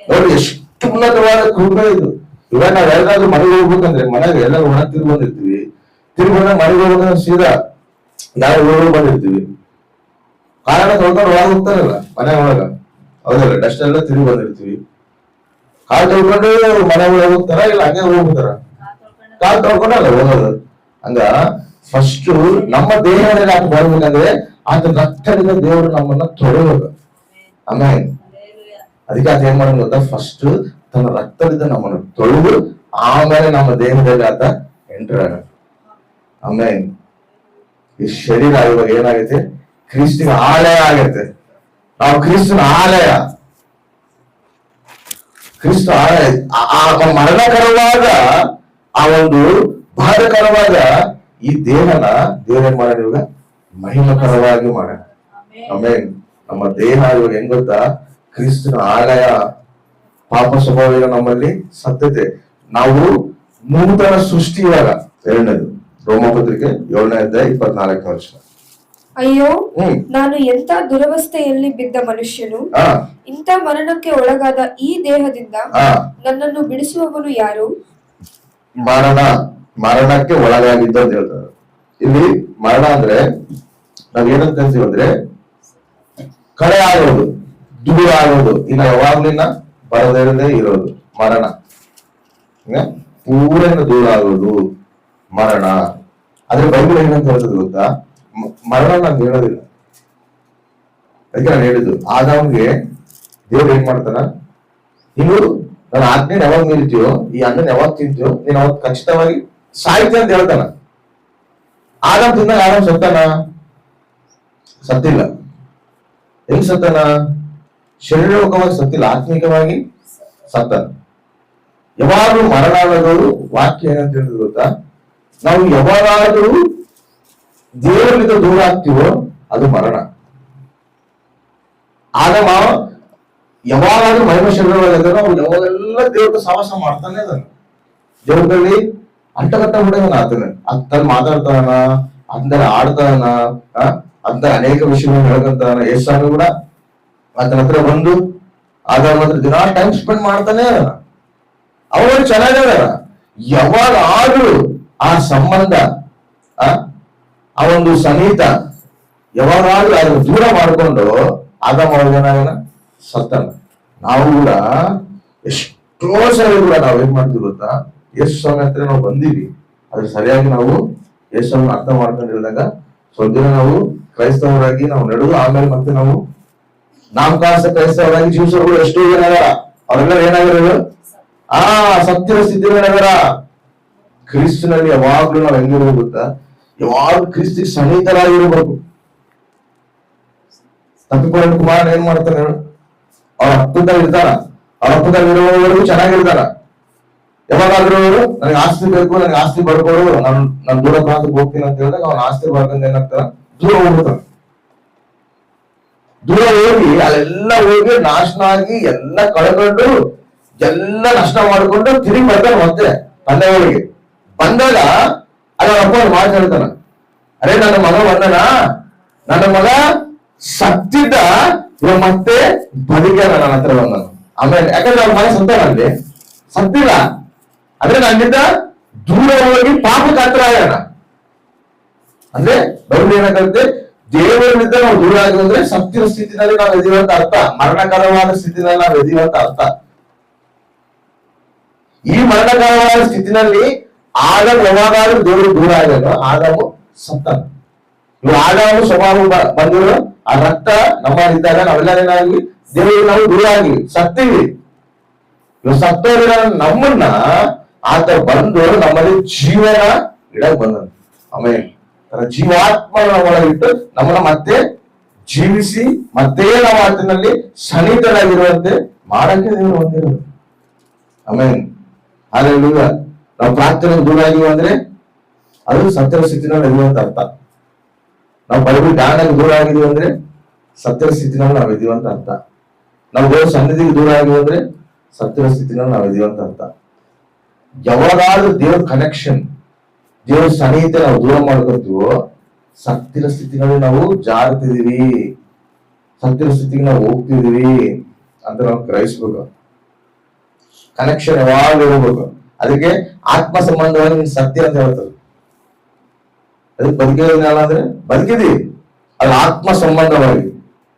ನೋಡಿ ಎಷ್ಟು ಉನ್ನತವಾದ ಕೃಪೆ ಇದು. ಇವಾಗ ನಾವ್ ಎಲ್ಲಾದ್ರೂ ಮನೆಗೆ ಹೋಗ್ಬೇಕಂದ್ರೆ ಮನೆಗೆ ಎಲ್ಲರೂ ಒಣ ತಿರುಗಿ ಬಂದಿರ್ತೀವಿ. ತಿರುಗಿ ಬಂದಾಗ ಮನೆಗೆ ಹೋಗ್ಬೇಕಂದ್ರೆ ಸೀದಾ ಯಾವ ಊರು ಬಂದಿರ್ತೀವಿ. ಕಾರಣ ತೊಳ್ಕೊಂಡು ಒಳಗೆ ಹೋಗ್ತಾರಲ್ಲ ಮನೆ ಒಳಗ, ಹೌದಲ್ಲ, ಡಸ್ಟ್ ಎಲ್ಲ ತಿರುಗಿ ಬಂದಿರ್ತೀವಿ. ಕಾಲ್ ತೊಳ್ಕೊಂಡು ಮನೆ ಒಳಗೆ ಹೋಗ್ತಾರ, ಇಲ್ಲ ಹಂಗೆ ಹೋಗ್ತಾರ? ಕಾಲ್ ತೊಳ್ಕೊಂಡಲ್ಲ ಹೋಗೋದು. ಹಂಗ ಫಸ್ಟ್ ನಮ್ಮ ದೇಹದಲ್ಲಿ ಆತ ಬರ್ಬೇಕಂದ್ರೆ ಆತ ರಕ್ತದಿಂದ ದೇವರು ನಮ್ಮನ್ನ ತೊಳೆಯೋದು. ಆಮೇಲೆ ಅದಕ್ಕೆ ಆತ ಏನ್ ಮಾಡೋದು ಗೊತ್ತಾ, ಫಸ್ಟ್ ತನ್ನ ರಕ್ತದಿಂದ ನಮ್ಮನ್ನು ತೊಳೆದು ಆಮೇಲೆ ನಮ್ಮ ದೇಹದಲ್ಲಿ ಆತ ಎಂಟರ್ ಆಗ. ಆಮೇಲೆ ಈ ಶರೀರ ಇವಾಗ ಏನಾಗೈತೆ, ಕ್ರಿಸ್ತನ ಆಲಯ ಆಗೈತೆ. ನಾವು ಕ್ರಿಸ್ತನ ಆಲಯ, ಕ್ರಿಸ್ತ ಆಲಯ. ಮರಣಕರವಾದ ಆ ಒಂದು ಬಾಧಕರವಾದ ಈ ದೇಹನ ದೇವರೇ ಮಾಡೋಣ ಇವಾಗ ಮಹಿಮಕರವಾಗಿ ಮಾಡೋಣ. ಆಮೇಲೆ ನಮ್ಮ ದೇಹ ಇವಾಗ ಹೆಂಗ್ ಗೊತ್ತಾ, ಕ್ರಿಸ್ತನ ಆಲಯ. ಪಾಪ ಸ್ವಭಾವ ನಮ್ಮಲ್ಲಿ ಸತ್ಯತೆ, ನಾವು ನೂತನ ಸೃಷ್ಟಿ. ಇವಾಗ ಎರಡನೇದು ರೋಮಪತ್ರಿಕೆ 7:24. ಅಯ್ಯೋ ನಾನು ಎಂತ ದುರವಸ್ಥೆಯಲ್ಲಿ ಬಿದ್ದ ಮನುಷ್ಯನು, ಇಂಥ ಮರಣಕ್ಕೆ ಒಳಗಾದ ಈ ದೇಹದಿಂದ ನನ್ನನ್ನು ಬಿಡಿಸುವವನು ಯಾರು? ಮರಣಕ್ಕೆ ಒಳಗಾಗಿದ್ದ ಅಂತ ಹೇಳ್ತಾರೆ. ಇಲ್ಲಿ ಮರಣ ಅಂದ್ರೆ ನಾವ್ ಏನಂತ ಕರಿತೀವಿ ಅಂದ್ರೆ ಕಳೆ ಆಗೋದು, ದೂರ ಆಗೋದು, ಇನ್ನ ಯಾವಾಗ್ಲಿನ ಬರದೇ ಇರೋದು ಮರಣ. ಸಂಪೂರ್ಣ ದೂರ ಆಗೋದು ಮರಣ. ಆದ್ರೆ ಬೈಬಲ್ ಏನಂತ ಹೇಳ್ತದೆ ಗೊತ್ತಾ? ಮರಣ ನಾನು ಹೇಳೋದಿಲ್ಲ. ಅದಕ್ಕೆ ನಾನು ಹೇಳಿದ್ದು, ಆದಾಮ್ಗೆ ದೇವ್ರು ಏನ್ ಮಾಡ್ತಾನ, ನೀನು ನನ್ನ ಆಜ್ಞೆ ಯಾವಾಗ ಮೀರಿತೀಯೋ, ಈ ಹಣ್ಣನ್ನು ಯಾವಾಗ ತಿಂತೀಯೋ, ನೀನ್ ಅವಾಗ ಖಚಿತವಾಗಿ ಸಾಯ್ತಿ ಅಂತ ಹೇಳ್ತಾನ. ಆದಾಮ್ ತಿಂದಾಗ ಆದಾಮ್ ಸತ್ತಾನ? ಸತ್ತಿಲ್ಲ. ಹೆಂಗ್ ಸತ್ತಾನ? ಶರೀರವಾಗಿ ಸತ್ತಿಲ್ಲ, ಆತ್ಮಿಕವಾಗಿ ಸತ್ತಾನ. ಯಾವಾಗಲೂ ಮರಣ ಅನ್ನೋದು ವಾಕ್ಯ ಏನಂತ ಹೇಳಿದ್ರು ಗೊತ್ತಾ? ನಾವು ಯಾವಾಗಾದ್ರೂ ದೇವರಿಂದ ದೂರ ಆಗ್ತೀವೋ ಅದು ಮರಣ. ಆಗ ಯಾವಾಗಾದ್ರೂ ಮಹಿಮ ಶರೀರವಾಗಿದ್ದ ಅವ್ರು ಯಾವಾಗೆಲ್ಲ ದೇವ್ರ ಸಹವಾಸ ಮಾಡ್ತಾನೆ ಅದನ್ನ ದೇವ್ರಲ್ಲಿ ಅಂಟಗಟ್ಟ ಬಿಡೋದನ್ನ ಆತನ ಅತ್ತಲ್ಲಿ ಮಾತಾಡ್ತಾನ, ಅಂದರ ಆಡ್ತಾನ, ಅಂತ ಅನೇಕ ವಿಷಯಗಳನ್ನ ಹೇಳ್ಕೊಂತಾನ. ಯೇಸು ಕೂಡ ಆತನ ಹತ್ರ ಬಂದು ಆದಾಮ ಹತ್ರ ದಿನ ಟೈಮ್ ಸ್ಪೆಂಡ್ ಮಾಡ್ತಾನೆ ಅದನ್ನ. ಅವರು ಚೆನ್ನಾಗದ. ಯಾವಾಗ ಆದ್ರೂ ಆ ಸಂಬಂಧ, ಆ ಒಂದು ಸನ್ನಿಹಿತ ಯಾವಾಗಾದ್ರೂ ಅದನ್ನ ದೂರ ಮಾಡ್ಕೊಂಡು ಆದಾಮ ಅವ್ರಿಗೇನಾಗನ ಸತ್ತಾನ. ನಾವು ಕೂಡ ಎಷ್ಟೋ ಸರಿ ಕೂಡ ನಾವೇನ್ ಮಾಡ್ತೀವಿ ಗೊತ್ತಾ? ಯೇಸು ಸ್ವಾಮಿ ಹತ್ರ ನಾವು ಬಂದೀವಿ, ಅದ್ರ ಸರಿಯಾಗಿ ನಾವು ಯೇಸು ಸ್ವಾಮಿ ಅರ್ಥ ಮಾಡ್ಕೊಂಡಿರಿದಾಗ ಸ್ವಲ್ಪ ದಿನ ನಾವು ಕ್ರೈಸ್ತವರಾಗಿ ನಾವು ನಡೆದು ಆಮೇಲೆ ಮತ್ತೆ ನಾವು ನಾಮಕಾಸ ಕ್ರೈಸ್ತವರಾಗಿ ಜೀವಿಸೋರು ಎಷ್ಟೋ ಜನ ಅದಾರ. ಅವರೆಲ್ಲ ಏನಾಗಿರೋದು ಸತ್ಯದ ಸ್ಥಿತಿಗಳಾಗ್ಯಾರ. ಕ್ರಿಸ್ತನಲ್ಲಿ ಯಾವಾಗ್ಲೂ ನಾವ್ ಹೆಂಗಿರ್ಬೇಕು ಗೊತ್ತಾ? ಯಾವಾಗ್ಲೂ ಕ್ರಿಸ್ತಿಗೆ ಸನ್ನಿಹಿತರಾಗಿರ್ಬೇಕು. ತಪ್ಪಿಕೊಂಡು ಕುಮಾರನ್ ಏನ್ ಮಾಡ್ತಾನೆ ಹೇಳು? ಅವ್ರ ಹತ್ತದಲ್ಲಿ ಇರ್ತಾರ, ಅವ್ರ ಹತ್ತದಲ್ಲಿ ಇರುವವರೆಗೂ ಚೆನ್ನಾಗಿರ್ತಾರ. ಯಾವಾಗಾದ್ರೂ ನನಗೆ ಆಸ್ತಿ ಬೇಕು, ನನಗೆ ಆಸ್ತಿ ಬರ್ಕೊಡು, ನಾನು ದೂರ ಪ್ರಾಂತಕ್ಕೆ ಹೋಗ್ತೀನಿ ಅಂತ ಹೇಳಿದಾಗ ಅವ್ನ ಆಸ್ತಿ ಬರ್ಕೊಂಡು ಏನಾಗ್ತಾರ? ದೂರ ಹೋಗ್ಬಿಡ್ತಾನ. ದೂರ ಹೋಗಿ ಅಲ್ಲೆಲ್ಲ ಹೋಗಿ ನಾಶನ ಆಗಿ ಎಲ್ಲ ಕಳ್ಕೊಂಡು ಎಲ್ಲ ನಷ್ಟ ಮಾಡ್ಕೊಂಡು ತಿರುಗಿ ಬರ್ತಾನೆ ಮತ್ತೆ ತಂದೆ ಊರಿಗೆ. ಬಂದಾಗ ಅಲ್ಲ ಅಪ್ಪ ಮಾತು ಹೇಳ್ತಾನ, ಅರೆ ನನ್ನ ಮಗ ಬಂದನ, ನನ್ನ ಮಗ ಸತ್ತಿದ್ದ, ಇವ ಮತ್ತೆ ಬದುಕ್ಯಾನ ನನ್ನ ಹತ್ರ ಬಂದನು. ಆಮೇಲೆ ಯಾಕಂದ್ರೆ ಅವ್ರ ಮಗ ಸತ್ತಾನಲ್ಲಿ ಸತ್ತಿಲ್ಲ, ಅಂದ್ರೆ ನನ್ನಿಂದ ದೂರ ಹೋಗಿ ಪಾಪಕ್ಕೆ ಹತ್ರ ಆಗ್ಯಾನ. ಅಂದ್ರೆ ಬೈಬಲ್ ಏನಾಗುತ್ತೆ? ದೇವರಿಂದ ನಾವು ದೂರ ಆಗಿದ್ರೆ ಸತ್ತಿನ ಸ್ಥಿತಿನಲ್ಲಿ ನಾವು ಎದೀವಂತ ಅರ್ಥ, ಮರಣಕರವಾದ ಸ್ಥಿತಿನಲ್ಲಿ ನಾವು ಎದೀವಂತ ಅರ್ಥ. ಈ ಮರಣಕರವಾದ ಸ್ಥಿತಿನಲ್ಲಿ ಆದಾಮ ಯಾವಾಗಾದ್ರೂ ದೇವರು ದೂರ ಆಗ್ಯಾನೋ ಆದಾಮು ಸತ್ತಾನ. ಇವು ಆದಾಮು ಸ್ವಭಾವ ಬಂದಿರೋ ಆ ರಕ್ತ ನಮ್ಮಲ್ಲಿದ್ದಾಗ ನಾವೆಲ್ಲ ಏನಾಗಿ ದೇವರಿಗೆ ನಾವು ದೂರ ಆಗಿವಿ, ಸತ್ತೀವಿ. ಇವು ಸತ್ತೋದಿರ ನಮ್ಮನ್ನ ಆತ ಬಂದು ನಮ್ಮಲ್ಲಿ ಜೀವನ ಇಡಕ್ ಬಂದ. ಆಮೇಲೆ ತನ್ನ ಜೀವಾತ್ಮನ ಒಳಗಿಟ್ಟು ನಮ್ಮನ್ನ ಮತ್ತೆ ಜೀವಿಸಿ ಮತ್ತೆ ನಾವು ಆತನಲ್ಲಿ ಸನ್ನಿಹಿತರಾಗಿರುವಂತೆ ಮಾಡಕ್ಕೆ ದೇವರು ಹೊಂದಿರೋದು. ಆಮೇಲೆ ಹಾಲೆಲೂಯಾ. ನಾವು ಪ್ರಾರ್ಥನೆ ದೂರ ಆಗಿವ ಅಂದ್ರೆ ಅದು ಸತ್ಯದ ಸ್ಥಿತಿನಲ್ಲಿ ಇರುವಂತ ಅರ್ಥ. ನಾವು ಬೈಬಲ್ ಜ್ಞಾನಕ್ಕೆ ದೂರ ಆಗಿದೀವಿ ಅಂದ್ರೆ ಸತ್ಯದ ಸ್ಥಿತಿನಲ್ಲಿ ನಾವು ಇದೀವಂತ ಅರ್ಥ. ನಾವು ದೇವ್ರ ಸನ್ನಿಧಿಗೆ ದೂರ ಆಗಿವ ಅಂದ್ರೆ ಸತ್ಯದ ಸ್ಥಿತಿನಲ್ಲಿ ನಾವು ಇದೀವಂತ ಅರ್ಥ. ಯಾವಾಗಾದ್ರೂ ದೇವ್ರ ಕನೆಕ್ಷನ್, ದೇವ್ರ ಸನ್ನಿಹಿತ ನಾವು ದೂರ ಮಾಡ್ಕೊತೀವೋ ಸತ್ಯದ ಸ್ಥಿತಿನಲ್ಲಿ ನಾವು ಜಾರ್ತಿದೀವಿ, ಸತ್ಯದ ಸ್ಥಿತಿಗೆ ನಾವು ಹೋಗ್ತಿದೀವಿ ಅಂತ ನಾವು ಗ್ರಹಿಸ್ಬೇಕು. ಕನೆಕ್ಷನ್ ಯಾವಾಗ ಹೋಗ್ಬೇಕು. ಅದಕ್ಕೆ ಆತ್ಮ ಸಂಬಂಧವಾಗಿ ನೀನ್ ಸತ್ಯ ಅಂತ ಹೇಳ್ತಾರೆ. ಅದಕ್ಕೆ ಬದುಕಿಲ್ಲ ಅಂದ್ರೆ ಬದುಕಿದೀವಿ, ಅದು ಆತ್ಮ ಸಂಬಂಧವಾಗಿ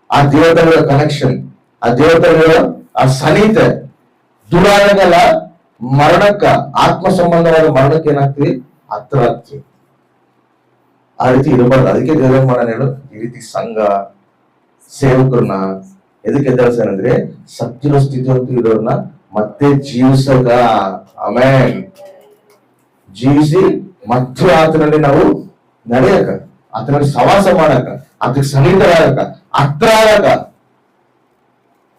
ಆ ದೇವತೆಗಳ ಕನೆಕ್ಷನ್, ಆ ದೇವತೆಗಳ ಆ ಸನ್ನಿಹಿತ ದೂರ ಆದಾಗೆಲ್ಲ ಮರಣಕ್ಕ, ಆತ್ಮ ಸಂಬಂಧವಾದ ಮರಣಕ್ಕೆ ಏನಾಗ್ತೀವಿ? ಹತ್ರ ಆಗ್ತೀವಿ. ಆ ರೀತಿ ಇರಬಾರ್ದು. ಅದಕ್ಕೆ ದೇವರ ಮಾಡೋಣ ಹೇಳು, ಈ ರೀತಿ ಸಂಘ ಸೇವಕರನ್ನ ಎದಕ್ಕೆ ಎದ್ದೇಳ್ಸಂದ್ರೆ ಸತ್ಯದ ಸ್ಥಿತಿ ಅಂತೂ ಇರೋರ್ನ ಮತ್ತೆ ಜೀವಿಸಕ. ಆಮೇಲೆ ಜೀವಿಸಿ ಮತ್ತೆ ಆತನಲ್ಲಿ ನಾವು ನಡೆಯಕ, ಆತನಲ್ಲಿ ಸವಾಸ ಮಾಡಕ, ಆತಕ್ಕೆ ಸನ್ನಿಹಿತರಾಗಕ, ಹತ್ರ ಆಗಕ.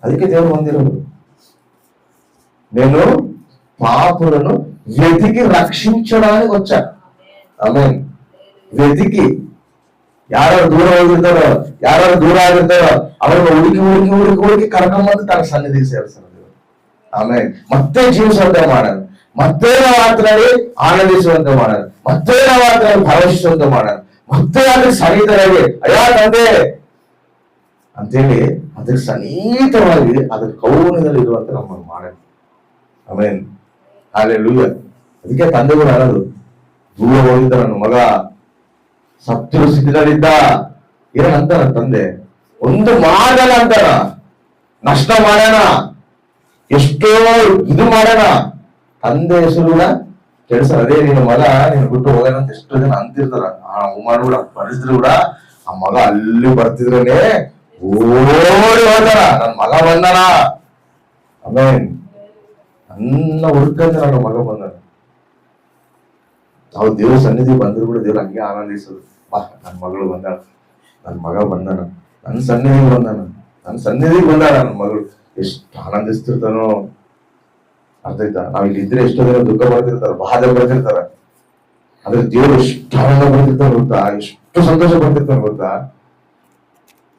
ಅದಕ್ಕೆ ದೇವರು ಹೊಂದಿರೋದು. నేను పాపులను వెతికి రక్షించడానికి వచ్చా. ఆమేన్. వెతికి ಯಾರು ದೂರ ಹೋಗಿರ್ತಾರೋ, ಯಾರು ದೂರ ಆಗಿರ್ತಾರೋ ಅವ್ರನ್ನ ಹುಡುಕಿ ಕರ್ಕೊಂಡ್ಬಂದು ತನ್ನ ಸನ್ನಿಧಿಗೆ ಸೇರಿಸ್ತಾರೆ. ಆಮೇಲೆ ಮತ್ತೆ ಜೀವಿಸುವಂತೆ ಮಾಡೋಣ, ಮತ್ತೆ ನಾವು ಆತನಲ್ಲಿ ಆನಂದಿಸುವಂತೆ ಮಾಡೋಣ, ಮತ್ತೆ ನಾವು ಆತನಲ್ಲಿ ಭರವಸೆಸುವಂತೆ ಮಾಡೋಣ, ಮತ್ತೆ ಅದಕ್ಕೆ ಸನ್ನಿಹಿತರಾಗಿ ಅಯ್ಯ ತಂದೆ ಅಂತೇಳಿ ಅದಕ್ಕೆ ಸನ್ನಿಹಿತವಾಗಿ ಅದರ ಕೌನದಲ್ಲಿ ಇರುವಂತೆ ನಮ್ಮನ್ನು ಮಾಡೋಣ. ಆಮೇನ್. ಹಲ್ಲೆಲೂಯಾ. ಅದಕ್ಕೆ ತಂದೆಗಳು ಅನ್ನೋದು, ದೂರ ಹೋಗಿದ್ದ ನನ್ನ ಮಗ ಸತ್ಯದ ಸ್ಥಿತಿಯಲ್ಲಿದ್ದ, ಏನಂತಾರ ತಂದೆ? ಒಂದು ಮಾಡಲ್ಲ ಅಂತಾರ, ನಷ್ಟ ಮಾಡೋಣ, ಎಷ್ಟೋ ಇದು ಮಾಡೋಣ, ತಂದೆ ಹೆಸರು ಕೂಡ ಕೆಲಸ ಅದೇ ನಿನ್ನ ಮಗ ನೀನು ಬಿಟ್ಟು ಹೋಗೋಣ ಅಂತ ಎಷ್ಟೋ ಜನ ಅಂತಿರ್ತಾರ. ಆ ಅವಮಾನ ಕೂಡ ಪರಿಸ್ಥಿತಿ ಕೂಡ ಆ ಮಗ ಅಲ್ಲಿ ಬರ್ತಿದ್ರೇನೆ ಓಡಿ ಹೋದಾರ, ನನ್ ಮಗ ಬಂದಾನ, ಆಮೇಲೆ ನನ್ನ ಹುಡ್ಕಂದ್ರೆ ನನ್ನ ಮಗ ಬಂದಾನ. ನಾವು ದೇವ್ರ ಸನ್ನಿಧಿ ಬಂದ್ರು ಕೂಡ ದೇವ್ರ ಹಂಗೆ ಆನಂದಿಸೋದು. ಬಾ ನನ್ ಮಗಳು ಬಂದಾಳ, ನನ್ ಮಗ ಬಂದಾನ, ನನ್ ಸನ್ನಿಧಿಗೆ ಬಂದಾನ, ನನ್ ಸನ್ನಿಧಿಗೆ ಬಂದಾಳ ನನ್ನ ಮಗಳು. ಎಷ್ಟು ಆನಂದಿಸ್ತಿರ್ತಾನೋ ಅರ್ಥ ಆಯ್ತಾ? ನಾವ್ ಇಲ್ಲಿ ಇದ್ರೆ ಎಷ್ಟೋ ಜನ ದುಃಖ ಬರ್ತಿರ್ತಾರ, ಬಾಧೆ ಬರ್ತಿರ್ತಾರ. ಆದ್ರೆ ದೇವ್ರು ಎಷ್ಟು ಆನಂದ ಬರ್ತಿರ್ತಾನೆ ಗೊತ್ತಾ, ಎಷ್ಟು ಸಂತೋಷ ಬರ್ತಿರ್ತಾನೆ ಗೊತ್ತಾ.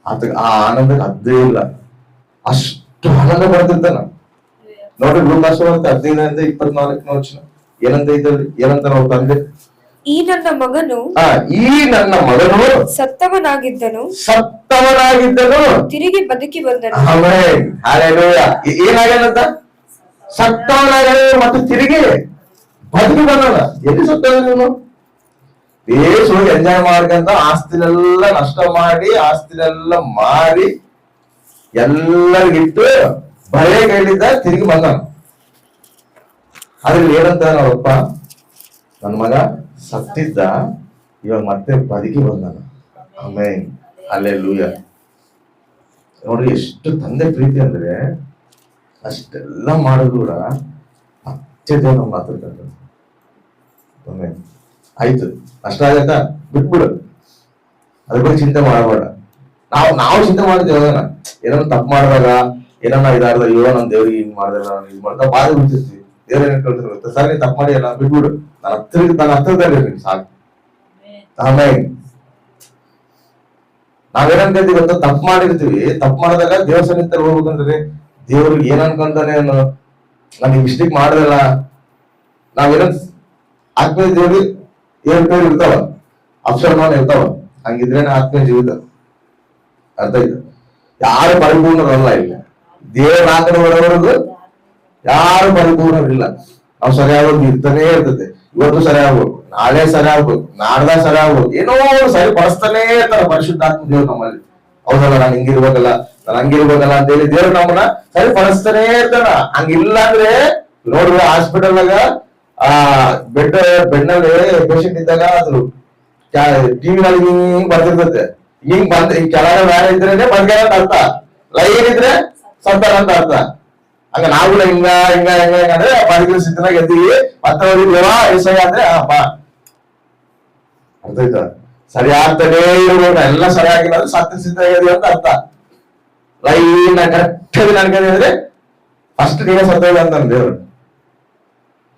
ಆ ಆನಂದಕ್ಕೆ ಅದ್ದೇ ಇಲ್ಲ, ಅಷ್ಟು ಆನಂದ ಬರ್ತಿರ್ತಾನ. ನೋಡ್ರಿ ಲೂಕಾಸುವಾರ್ತೆ 15-24 ವಚನ ಏನಂತ ಇದ್ದಲ್ಲಿ ಏನಂತ ನಾವು ತಂದೆ, ಈ ನನ್ನ ಮಗನು ಸತ್ತವನಾಗಿದ್ದನು ತಿರುಗಿ ಬದುಕಿ ಬಂದನು. ಏನಾಗ್ಯಾನಂತ? ಸತ್ತವನಾಗ ಮತ್ತು ತಿರುಗಿ ಬದುಕಿ ಬಂದನ. ಎಲ್ಲಿ ಸತ್ತವ ನೀನು? ಬೇಸ್ ಹೋಗಿ ಎಂಜಾಯ್ ಮಾಡ್ಕಂತ ಆಸ್ತಿನೆಲ್ಲ ನಷ್ಟ ಮಾಡಿ, ಆಸ್ತಿನೆಲ್ಲ ಮಾರಿ ಎಲ್ಲರಿಗಿಟ್ಟು ಬಳೆ ಕೈಲಿದ್ದ ತಿರುಗಿ ಬಂದನ. ಅದ್ರಲ್ಲಿ ಏನಂತ ನಾವಪ್ಪ, ನನ್ ಮಗ ಸತ್ತಿದ್ದ, ಇವಾಗ ಮತ್ತೆ ಬದುಕಿ ಬಂದನ. ಆಮೇನ್, ಹಲ್ಲೆಲೂಯಾ. ನೋಡ್ರಿ ಎಷ್ಟು ತಂದೆ ಪ್ರೀತಿ ಅಂದ್ರೆ, ಅಷ್ಟೆಲ್ಲ ಮಾಡೋದು ಕೂಡ ಮತ್ತೆ ದೇವ್ರ ಮಾತಾಡ್ತಾರೆ. ಆಮೇನ್. ಆಯ್ತು, ನಷ್ಟ ಆಗತ್ತಾ ಬಿಟ್ಬಿಡು, ಅದ್ರ ಬಗ್ಗೆ ಚಿಂತೆ ಮಾಡಬೇಡ. ನಾವು ಚಿಂತೆ ಮಾಡಿದ್ವಿ ಯಾವಾಗ ಏನೋ ತಪ್ಪು ಮಾಡಿದಾಗ, ಏನನ್ನ ಇದಾರ್ದಾಗ, ಅಯ್ಯೋ ನಮ್ ದೇವ್ರಿಗೆ ಹಿಂಗ್ ಮಾಡ್ದಲ್ಲ, ಇದು ಮಾಡ್ತಾ ಬಾಧೆ ಬಿಡ್ತಿರ್ತೀವಿ. ದೇವ್ರ ಏನ್ ಕೇಳ್ತಾರೆ ಗೊತ್ತಾ, ಸರ್ ನೀನ್ ತಪ್ಪು ಮಾಡಿ ಅಲ್ಲ, ಬಿಟ್ಬಿಡು, ನನ್ನ ಹತ್ರದಲ್ಲಿ ಸಾಕು. ಆಮೇಲೆ ನಾವೇನಂತೀವಿ ಗೊತ್ತಾ, ತಪ್ಪು ಮಾಡಿರ್ತೀವಿ, ತಪ್ಪು ಮಾಡಿದಾಗ ದೇವ್ರ ಸನ್ನಿಧಿಗೆ ಹೋಗ್ಬೇಕಂದ್ರೆ ದೇವ್ರಿಗೆ ಏನ್ ಅನ್ಕೊಂತಾನೆ ಅನ್ನೋ, ನನಗೆ ಮಿಸ್ಟೇಕ್ ಮಾಡ್ದಲ್ಲ. ನಾವೇನ ಆತ್ಮೀಯ ದೇವ್ರಿಗೆ ಏನ್ പേര് ಇರ್ತಾವ, ಅಪ್ಸರಮಾನ ಇರ್ತಾವ, ಹಂಗಿದ್ರೇನೆ ಆತ್ಮೀಯ ಜೀವಿತ. ಅರ್ಥ ಆಯ್ತು? ಯಾರು ಪರಿಪೂರ್ಣರಲ್ಲ ಇಲ್ಲ, ದೇವ್ರ ಆಕಡೆ ಬರೋವರೆಗೂ ಯಾರು ಪರಿಪೂರ್ಣರಿಲ್ಲ. ನಾವು ಸರಿಯಾಗೋದು ಇರ್ತಾನೆ ಇರ್ತದೆ. ಇವತ್ತು ಸರಿ ಆಗ್ಬೇಕು, ನಾಳೆ ಸರಿ ಆಗ್ಬೇಕು, ನಾಡ್ದಾಗ ಸರಿ ಆಗ್ಬೇಕು, ಏನೋ ಸರಿ ಪಡಿಸ್ತಾನೆ ಇರ್ತಾರ ಪರಿಶುದ್ಧಾತ್ಮ ದೇವ್ರು ನಮ್ಮಲ್ಲಿ. ಹೌದಲ್ಲ, ನಾನು ಹಿಂಗಿರ್ಬೇಕಲ್ಲ, ನಾನು ಹಂಗಿರ್ಬೇಕಲ್ಲ ಅಂತ ಹೇಳಿ ದೇವ್ರು ನಮ್ಮನ್ನ ಸರಿ ಪಡಿಸ್ತಾನೆ ಇರ್ತಾನ. ಹಂಗಿಲ್ಲ ಅಂದ್ರೆ ನೋಡ್ರಿ, ಹಾಸ್ಪಿಟಲ್ನಾಗ ಬೆಡ್ನಲ್ಲಿ ಪೇಷಂಟ್ ಇದ್ದಾಗ ಅದು ಟಿವಿನಲ್ಲಿ ಹಿಂಗ್ ಬರ್ತಿರ್ತತೆ, ಹಿಂಗ್ ಬಂದ್ ಕೆಳಗೆ ವ್ಯಾನ್ ಇದ್ರೇನೆ ಬದುಕ್ಯಾರ ಅಂತ ಅರ್ಥ, ಲೈನ್ ಇದ್ರೆ ಸತ್ತಾರ ಅಂತ ಅರ್ಥ. ಹಂಗ ನಾವು ಹಿಂಗ ಹಿಂಗ ಹಿಂಗ ಅಂದ್ರೆ ಬದುಕಿನ ಸ್ಥಿತಿನಾಗ ಎದ್ದೀವಿ, ಮತ್ತೆ ಹೋಗಿದ್ವ ಎಸೈ ಅಂದ್ರೆ ಬಾ. ಅರ್ಥ ಆಯ್ತಾ? ಸರಿ ಆಗ್ತಾನೆ ಇರ್ಬೇಕು, ಎಲ್ಲ ಸರಿ ಆಗಿಲ್ಲ ಅಂದ್ರೆ ಸತ್ತ ಸ್ಥಿತಿಯಾಗಿದೆ ಅಂತ ಅರ್ಥ. ಲೈನ್ ಕರೆಕ್ಟ್ ನನ್ಕಂದ್ರೆ ಫಸ್ಟ್ ನೀವೇ ಸತ್ತೋಗ ಅಂತ ದೇವ್ರು.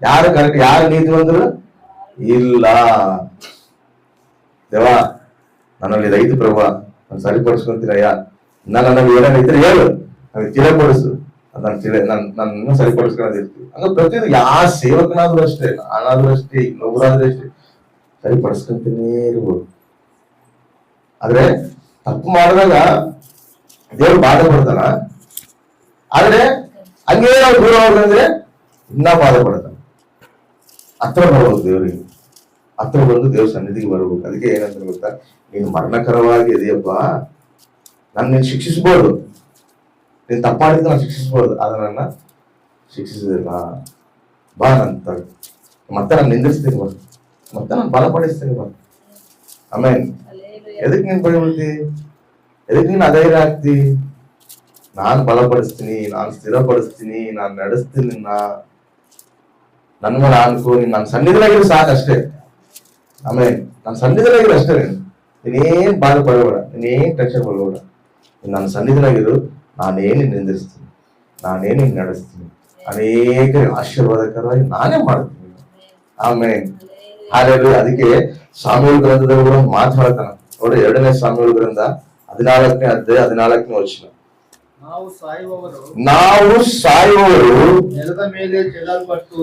ಯಾರು ಕರೆಕ್ಟ್, ಯಾರು ನೀತಿವಂತರು ಇಲ್ಲ. ದೇವಾ ನನ್ನಲ್ಲಿ ಇದೈತು ಪ್ರಭು, ನಾನು ಸರಿಪಡಿಸ್ಕೊಂತೀನಯ್ಯ, ನನಗೆ ಏನಾಗೈತ್ರಿ ಹೇಳು, ನನಗೆ ತಿಳಿಪಡಿಸು, ನನ್ನ ಸರಿಪಡಿಸ್ಕೊಳ್ಳೋದಿರ್ತೀವಿ. ಹಂಗ ಪ್ರತಿಯೊಂದು ಯಾವ ಸೇವಕನಾದ್ರೂ ಅಷ್ಟೇ, ನಾನಾದ್ರೂ ಅಷ್ಟೇ, ಇನ್ನೊಬ್ಬರಾದ್ರೂ ಅಷ್ಟೇ, ಸರಿಪಡಿಸ್ಕೊಂತಾನೇ ಇರ್ಬೋದು. ಆದ್ರೆ ತಪ್ಪು ಮಾಡಿದಾಗ ದೇವ್ರು ಬಾಧೆ ಪಡ್ತಾನ. ಆದ್ರೆ ಹಂಗೇ ನಾವು ದೂರ ಹೋಗಂದ್ರೆ ಇನ್ನ ಬಾಧೆ ಪಡ್ತಾನ. ಹತ್ರ ಬರ್ಬೋದು ದೇವ್ರಿಗೆ, ಹತ್ರ ಬಂದು ದೇವ್ರ ಸನ್ನಿಧಿಗೆ ಬರ್ಬೇಕು. ಅದಕ್ಕೆ ಏನಂತ ಗೊತ್ತಾ, ನೀನು ಮರಣಕರವಾಗಿ ಇದೆಯಪ್ಪ, ನಾನು ನೀನು ಶಿಕ್ಷಿಸ್ಬೋದು, ನೀನ್ ತಪ್ಪಾಡಿದ ನಾನು ಶಿಕ್ಷಿಸ್ಬೋದು, ಆದ್ರೆ ನನ್ನ ಶಿಕ್ಷಿಸಿದಿಲ್ಲ, ಬಾ ನಂತ ಮತ್ತೆ ನಾನು ನಿಂದಿಸ್ತೀನಿ, ಬಾ ಮತ್ತೆ ನಾನು ಬಲಪಡಿಸ್ತೀನಿ, ಬಾ. ಆಮೇಲೆ ಎದಕ್ ನೀನ್ ಬಡಿಬಿಡ್ತಿ, ಎದಕ್ ನೀನ್ ಅಧೈರ್ಯ ಆಗ್ತಿ? ನಾನ್ ಬಲಪಡಿಸ್ತೀನಿ, ನಾನ್ ಸ್ಥಿರಪಡಿಸ್ತೀನಿ, ನಾನ್ ನಡೆಸ್ತೀನಿ, ನನ್ನ ಮೇಲೆ ಅನ್ಕೋ, ನೀನ್ ನನ್ನ ಸನ್ನಿಧಿಲಾಗಿರೋ ಸಾಕಷ್ಟೇ. ಆಮೇಲೆ ನನ್ನ ಸನ್ನಿಧಿಲಾಗಿರೋ ಅಷ್ಟೇ, ನೀನೇನ್ ಬಾಧೆ ಪಡಬೇಡ, ನೀನೇನ್ ಟೆನ್ಷನ್ ಪಡಬೇಡ, ನನ್ನ ಸನ್ನಿಧಿಲಾಗಿರು, ನಾನೇನು ನಿಂದಿಸ್ತೀನಿ, ನಾನೇನು ನಡೆಸ್ತೀನಿ, ಅನೇಕ ಆಶೀರ್ವಾದಕರವಾಗಿ ನಾನೇ ಮಾಡ್ತೀನಿ. ಆಮೇಲೆ ಹಾಗಾಗಿ ಅದಕ್ಕೆ ಸಾಮೂಹಿಕ ಗ್ರಂಥದಲ್ಲಿ ಕೂಡ ಮಾತಾಡ್ತಾನ ನೋಡಿ. 2ನೇ ಸಾಮೂಹಿಕ ಗ್ರಂಥ 14ನೇ ಅಧ್ಯಾಯ 14ನೇ ವಚನ, ನಾವು ಸಾಯುವವರು ನೆಲದ ಮೇಲೆ ಚೆಲ್ಲಲ್ಪಟ್ಟು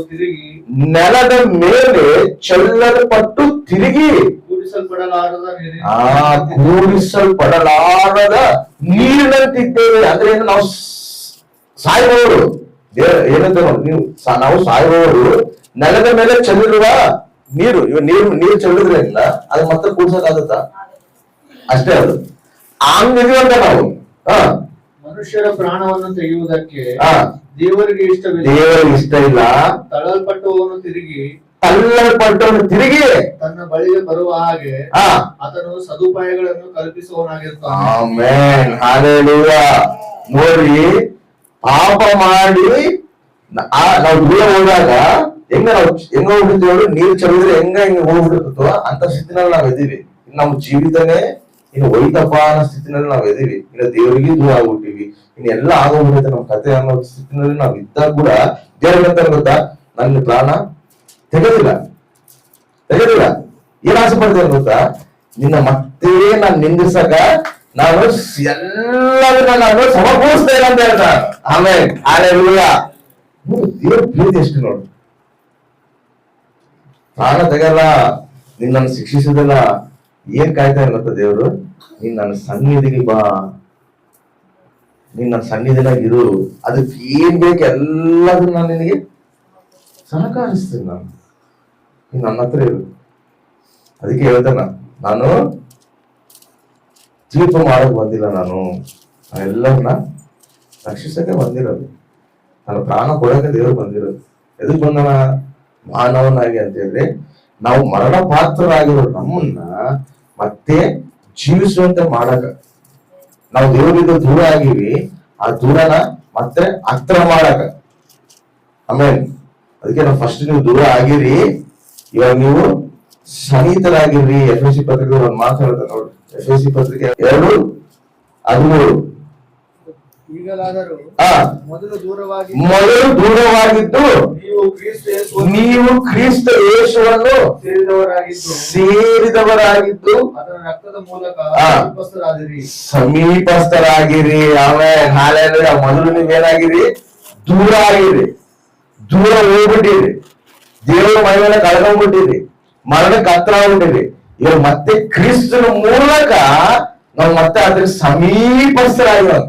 ತಿರುಗಿ ಕೂಡಿಸಲ್ಪಡಲಾರದ ನೀರಿನಂತಿದ್ದೇವೆ. ಅಂದ್ರೆ ನಾವು ಸಾಯುವವರು, ಏನಂತ ನೀವು, ನಾವು ಸಾಯುವವರು ನೆಲದ ಮೇಲೆ ಚೆಲ್ಲಿರುವ ನೀರು. ನೀರು ಚೆಲ್ಲಿದ್ರೆ ಇಲ್ಲ, ಅದು ಮತ್ತೆ ಕೂಡ್ಸಕ್ಕಾಗುತ್ತಾ? ಅಷ್ಟೇ, ಅದು ಹಂಗಿದೀವಂತ ನಾವು. ಮನುಷ್ಯರ ಪ್ರಾಣವನ್ನು ತೆಗೆಯುವುದಕ್ಕೆ ದೇವರಿಗೆ ಇಷ್ಟ ಇಲ್ಲ. ತಳ್ಳಲ್ಪಟ್ಟವನು ತಿರುಗಿ ತಳ್ಳಲ್ಪಟ್ಟವನು ತಿರುಗಿ ತನ್ನ ಬಳಿಗೆ ಬರುವ ಹಾಗೆ ಆ ಆತನು ಸದುಪಾಯಗಳನ್ನು ಕಲ್ಪಿಸುವವನಾಗಿರ್ತಾನೆ. Amen, hallelujah. ನೋಡ್ರಿ, ಪಾಪ ಮಾಡಿ ನಾವು ದೂರ ಹೋದಾಗ ಹೆಂಗ ಹೋಗ್ಬಿಡ್ತೀವಿ, ನೀರು ಚಲಿದ್ರೆ ಹಿಂಗ ಹೋಗ್ಬಿಡ್ತೋ ಅಂತ ಸ್ಥಿತಿನಲ್ಲಿ ನಾವ್ ಇದೀವಿ. ನಮ್ಮ ಜೀವಿತನೇ ಇನ್ನು ಒಯ್ತಪ್ಪ ಅನ್ನೋ ಸ್ಥಿತಿನಲ್ಲಿ ನಾವ್ ಇದೀವಿ. ಇನ್ನು ದೇವರಿಗೆ ದೂರ ಆಗ್ಬಿಟ್ಟಿವಿ, ಇನ್ನು ಎಲ್ಲ ಆಗೋಗ್ಬಿಡುತ್ತೆ ನಮ್ಮ ಕತೆ ಅನ್ನೋ ಸ್ಥಿತಿನಲ್ಲಿ ನಾವ್ ಇದ್ದಾಗ ಕೂಡ ದೇವ್ರ ಗೊತ್ತಾ, ನನ್ನ ಪ್ರಾಣ ತೆಗೆದಿಲ್ಲ. ಏನ್ ಆಸೆ ಪಡ್ತೇನೆ ಗೊತ್ತಾ, ನಿನ್ನ ಮತ್ತೆ ನಾನು ನಿಂದಿಸಕ ನಾನು ಎಲ್ಲದನ್ನ ನಾನು ಸಮಕೂರಿಸ್ತೇನೆ ಅಂತ ಹೇಳ್ತಾ. ಆಮೇಲೆ ಹಲ್ಲೆಲೂಯಾ. ದೇವ್ರ ಪ್ರೀತಿ ಎಷ್ಟು ನೋಡು, ಪ್ರಾಣ ತೆಗಲ್ಲ, ನಿನ್ನನ್ನು ಶಿಕ್ಷಿಸುದಿಲ್ಲ. ಏನ್ ಕಾಯ್ತಾ ಗೊತ್ತಾ ದೇವ್ರು, ನೀನ್ ನನ್ನ ಸನ್ನಿಧಿಗೆ ಬಾ, ನೀನ್ ನನ್ನ ಸನ್ನಿಧಿನಾಗಿರು, ಅದಕ್ಕೆ ಏನ್ ಬೇಕು ಎಲ್ಲದನ್ನ ನಾನು ನಿನಗೆ ಸಹಕರಿಸ್ತೀನಿ. ನೀನ್ ನನ್ನ ಹತ್ರ ಇರು. ಅದಕ್ಕೆ ಹೇಳ್ತಾನ, ನಾನು ತೀರ್ಪು ಮಾಡಕ್ ಬಂದಿಲ್ಲ, ನಾನು ಎಲ್ಲರನ್ನ ರಕ್ಷಿಸಕ್ಕೆ ಬಂದಿರೋದು, ನನ್ನ ಪ್ರಾಣ ಕೊಡಕ್ಕೆ ದೇವರು ಬಂದಿರೋದು. ಎದಕ್ ಬಂದನ? ಮಾನವನಾಗಿ ಅಂತ ಹೇಳಿದ್ರೆ ನಾವು ಮರಣ ಪಾತ್ರರಾಗಿರೋ ನಮ್ಮನ್ನ ಮತ್ತೆ ಜೀವಿಸುವಂತೆ ಮಾಡಕ. ನಾವು ದೇವರಿಂದ ದೂರ ಆಗಿವಿ, ಆ ದೂರನ ಮತ್ತೆ ಹತ್ರ ಮಾಡಕ. ಆಮೇಲೆ ಅದಕ್ಕೆ ನಾವು ಫಸ್ಟ್ ನೀವು ದೂರ ಆಗಿರಿ, ಇವಾಗ ನೀವು ಸನ್ನಿಹಿತರಾಗಿರ್ರಿ. ಎಫ್.ಎಸ್.ಸಿ. ಪತ್ರಿಕೆ ಒಂದು ಮಾತು ಹೇಳ್ತಾರೆ ನೋಡಿ, ಎಫ್.ಎಸ್.ಸಿ. ಪತ್ರಿಕೆ 2:13. ಈಗಲಾದರೂ ಮೊದಲು ದೂರವಾಗಿದ್ದು ನೀವು ಕ್ರಿಸ್ತ ಯೇಸುವನ್ನು ಸೇರಿದವರಾಗಿದ್ದು ಅದರ ರಕ್ತದ ಮೂಲಕ ಸಮೀಪಸ್ಥರಾಗಿರಿ. ಆಮೇಲೆ ಹಾಲೆಲೂಯಾ. ಮೊದಲು ನೀವೇನಾಗಿರಿ? ದೂರ ಆಗಿರಿ, ದೂರ ಹೋಗ್ಬಿಟ್ಟಿರಿ, ದೇವರ ಮಹಿಮೆನ ಕಳ್ಕೊಂಡ್ಬಿಟ್ಟಿರಿ, ಮರಣಕ್ಕೆ ಹತ್ರ ಆಗ್ಬಿಟ್ಟಿರಿ. ಇವಾಗ ಮತ್ತೆ ಕ್ರಿಸ್ತನ ಮೂಲಕ ನಾವು ಮತ್ತೆ ಅದ್ರ ಸಮೀಪಸ್ಥರಾಗಿರೋ.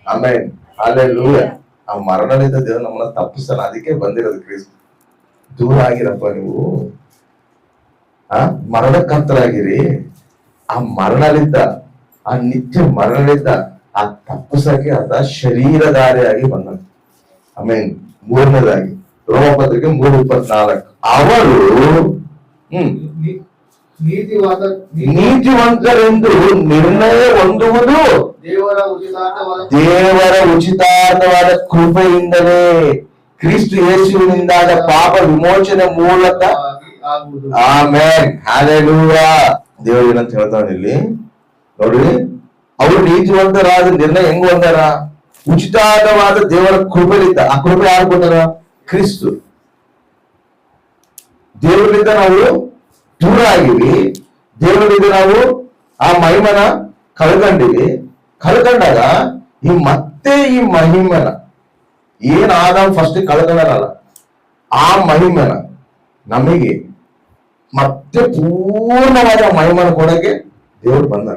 ಆಮೇಲೆ ಹಲ್ಲೆಲೂಯಾ. ಆ ಮರಣದಿಂದ ದೇವರು ನಮ್ಮನ್ನ ತಪ್ಪಿಸ್ತಾನ, ಅದಕ್ಕೆ ಬಂದಿರೋದು ಕ್ರಿಸ್ತ. ದೂರ ಆಗಿರಪ್ಪ ನೀವು, ಮರಣಕ್ಕೆ ಹತ್ರರಾಗಿರಿ. ಆ ಮರಣಲಿದ್ದ, ಆ ನಿತ್ಯ ಮರಣಲಿದ್ದ ಆ ತಪ್ಪಿಸಕ್ಕೆ ಆತ ಶರೀರಧಾರಿಯಾಗಿ ಬಂದ. ಆಮೇಲೆ ಮೂರನೇದಾಗಿ ರೋಮಪತ್ರಿಕೆ 3:24, ಅವರು ನೀತಿವಂತರೆಂದು ನಿರ್ಣಯ ಹೊಂದುವುದು ದೇವರ ಉಚಿತಾರ್ಥವಾದ ಕೃಪೆಯಿಂದಲೇ ಕ್ರಿಸ್ತ ಯೇಸುವಿನಿಂದಾದ ಪಾಪ ವಿಮೋಚನೆ ಮೂಲಕ. Amen, hallelujah. ದೇವರು ಏನಂತ ಹೇಳ್ತಾನೆ ಇಲ್ಲಿ ನೋಡ್ರಿ, ಅವರು ನೀತಿವಂತರಾದ ನಿರ್ಣಯ ಹೆಂಗ್ ಹೊಂದಾರ? ಉಚಿತಾರ್ಥವಾದ ದೇವರ ಕೃಪೆಯಿಂದ. ಆ ಕೃಪೆ ಯಾರು ಕೊಟ್ಟಾರ? ಕ್ರಿಸ್ತು. ದೇವರಿಂದ ನಾವು ದೂರ ಆಗಿವಿ, ದೇವರಿಂದ ನಾವು ಆ ಮಹಿಮನ ಕಳ್ಕೊಂಡಾಗ ಮತ್ತೆ ಈ ಮಹಿಮನ ಏನ್ ಆದಾಮ್ ಫಸ್ಟ್ ಕಳ್ಕೊಂಡಲ್ಲ, ಆ ಮಹಿಮನ ನಮಗೆ ಮತ್ತೆ ಪೂರ್ಣವಾದ ಮಹಿಮನ ಕೊಡಕ್ಕೆ ದೇವರು ಬಂದ.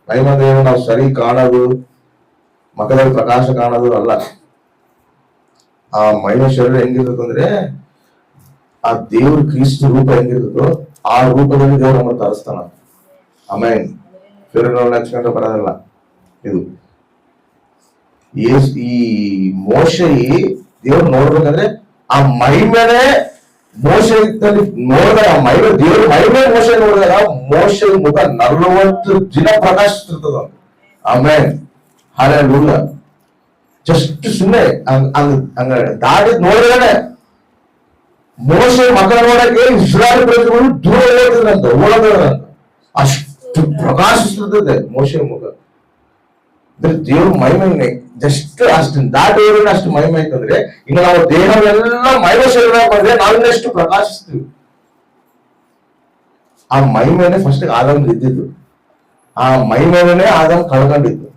ಮಹಿಮಂದ ಏನು? ನಾವು ಸರಿ ಕಾಣೋದು, ಮಕ್ಕಳಲ್ಲಿ ಪ್ರಕಾಶ ಕಾಣೋದು ಅಲ್ಲ. ಆ ಮಹಿಮ ಶರೀರ ಹೆಂಗಿರ್ತದಂದ್ರೆ ಆ ದೇವ್ರ ಕ್ರಿಸ್ತ ರೂಪ ಹೆಂಗಿರ್ತದೋ ಆ ರೂಪದಲ್ಲಿ ದೇವ್ರು ನಮ್ಮನ್ನು ತರಿಸ್ತಾನ. ಆಮೇಲೆ ಹಚ್ಕೊಂಡ್ರೆ ಬರೋದಿಲ್ಲ. ಇದು ಈ ಮೋಶೆ ದೇವ್ರು ನೋಡ್ಬೇಕಂದ್ರೆ ಆ ಮಹಿಮೆನೆ ಮೋಶೆ ನೋಡಿದಾಗ, ಆ ಮಹಿಮೆ ದೇವ್ರ ಮಹಿಮೆ ಮೋಶೆ ನೋಡಿದಾಗ ಮೋಶೆ ಮುಖ 40 ದಿನ ಪ್ರಕಾಶಿಸ್ತಿರ್ತದ. ಆಮೇಲೆ ಹಲ್ಲೆಲೂಯಾ. ಜಸ್ಟ್ ಸುಮ್ಮನೆ ಹಂಗ ದಾಟಿದ್ ನೋಡಿದ್ರೆ ಮೋಶೆ ಮಕ್ಕಳ ನೋಡಕ್ಕೆ ಇಸ್ರಾಯೇಲ್ ಪ್ರಜೆಗಳು ದೂರ ಓಡೋದ್ರಂತ. ಅಷ್ಟು ಪ್ರಕಾಶಿಸ್ತದೆ ಮೋಶೆ ಮುಖ. ದೇವ್ರ ಮಹಿಮೆ ಜಸ್ಟ್ ಅಷ್ಟು ದಾಟಿ ಹೋದ್ರೆ ಅಷ್ಟು ಮಹಿಮೆ ಐತಂದ್ರೆ, ಇನ್ನು ನಾವು ದೇಹವೆಲ್ಲ ಮಹಿಮೆ ಶರೀರ ಬಂದ್ರೆ ನಾವಿನ್ನಷ್ಟು ಪ್ರಕಾಶಿಸ್ತೀವಿ. ಆ ಮಹಿಮೆನೆ ಫಸ್ಟ್ ಆದಮ್ ಇದ್ದಿದ್ದು, ಆ ಮಹಿಮೆನೇ ಆದಮ್ ಕಳ್ಕೊಂಡಿದ್ದು.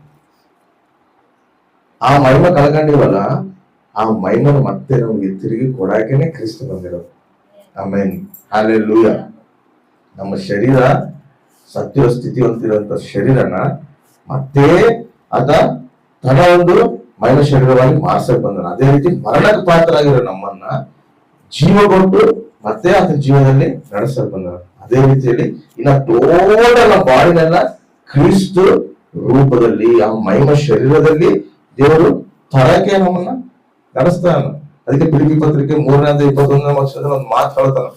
ಆ ಮಹಿಮೆ ಕಳ್ಕೊಂಡಿವಲ್ಲ, ಆ ಮಹಿಮನ ಮತ್ತೆ ನಮ್ಗೆ ತಿರುಗಿ ಕೊಡಾಕೆನೆ ಕ್ರಿಸ್ತ ಬಂದಿರೋದು. ಆಮೇನ್, ಹಲ್ಲೆಲೂಯಾ. ನಮ್ಮ ಶರೀರ ಸತ್ಯ ಸ್ಥಿತಿ ಹೊಂದಿರುವಂತ ಶರೀರನ ಮತ್ತೆ ಆತ ತನ್ನ ಒಂದು ಮಹಿಮ ಶರೀರವಾಗಿ ಮಾರ್ಸಕ್ ಬಂದನ. ಅದೇ ರೀತಿ ಮರಣಕ್ಕೆ ಪಾತ್ರರಾಗಿರೋ ನಮ್ಮನ್ನ ಜೀವ ಕೊಟ್ಟು ಮತ್ತೆ ಆತನ ಜೀವನದಲ್ಲಿ ನಡೆಸಕ್ ಬಂದನ. ಅದೇ ರೀತಿಯಲ್ಲಿ ಇನ್ನ ಟೋಟಲ್ ಬಾಡಿನೆಲ್ಲ ಕ್ರಿಸ್ತ ರೂಪದಲ್ಲಿ ಆ ಮಹಿಮ ಶರೀರದಲ್ಲಿ ದೇವರು ತರಕ್ಕೆ ನಮ್ಮನ್ನ ನಡೆಸ್ತಾನ. ಅದಕ್ಕೆ ಫಿಲಿಪ್ಪಿ ಪತ್ರಿಕೆ 3:21 ಒಂದು ಮಾತು ಹೇಳ್ತಾನ,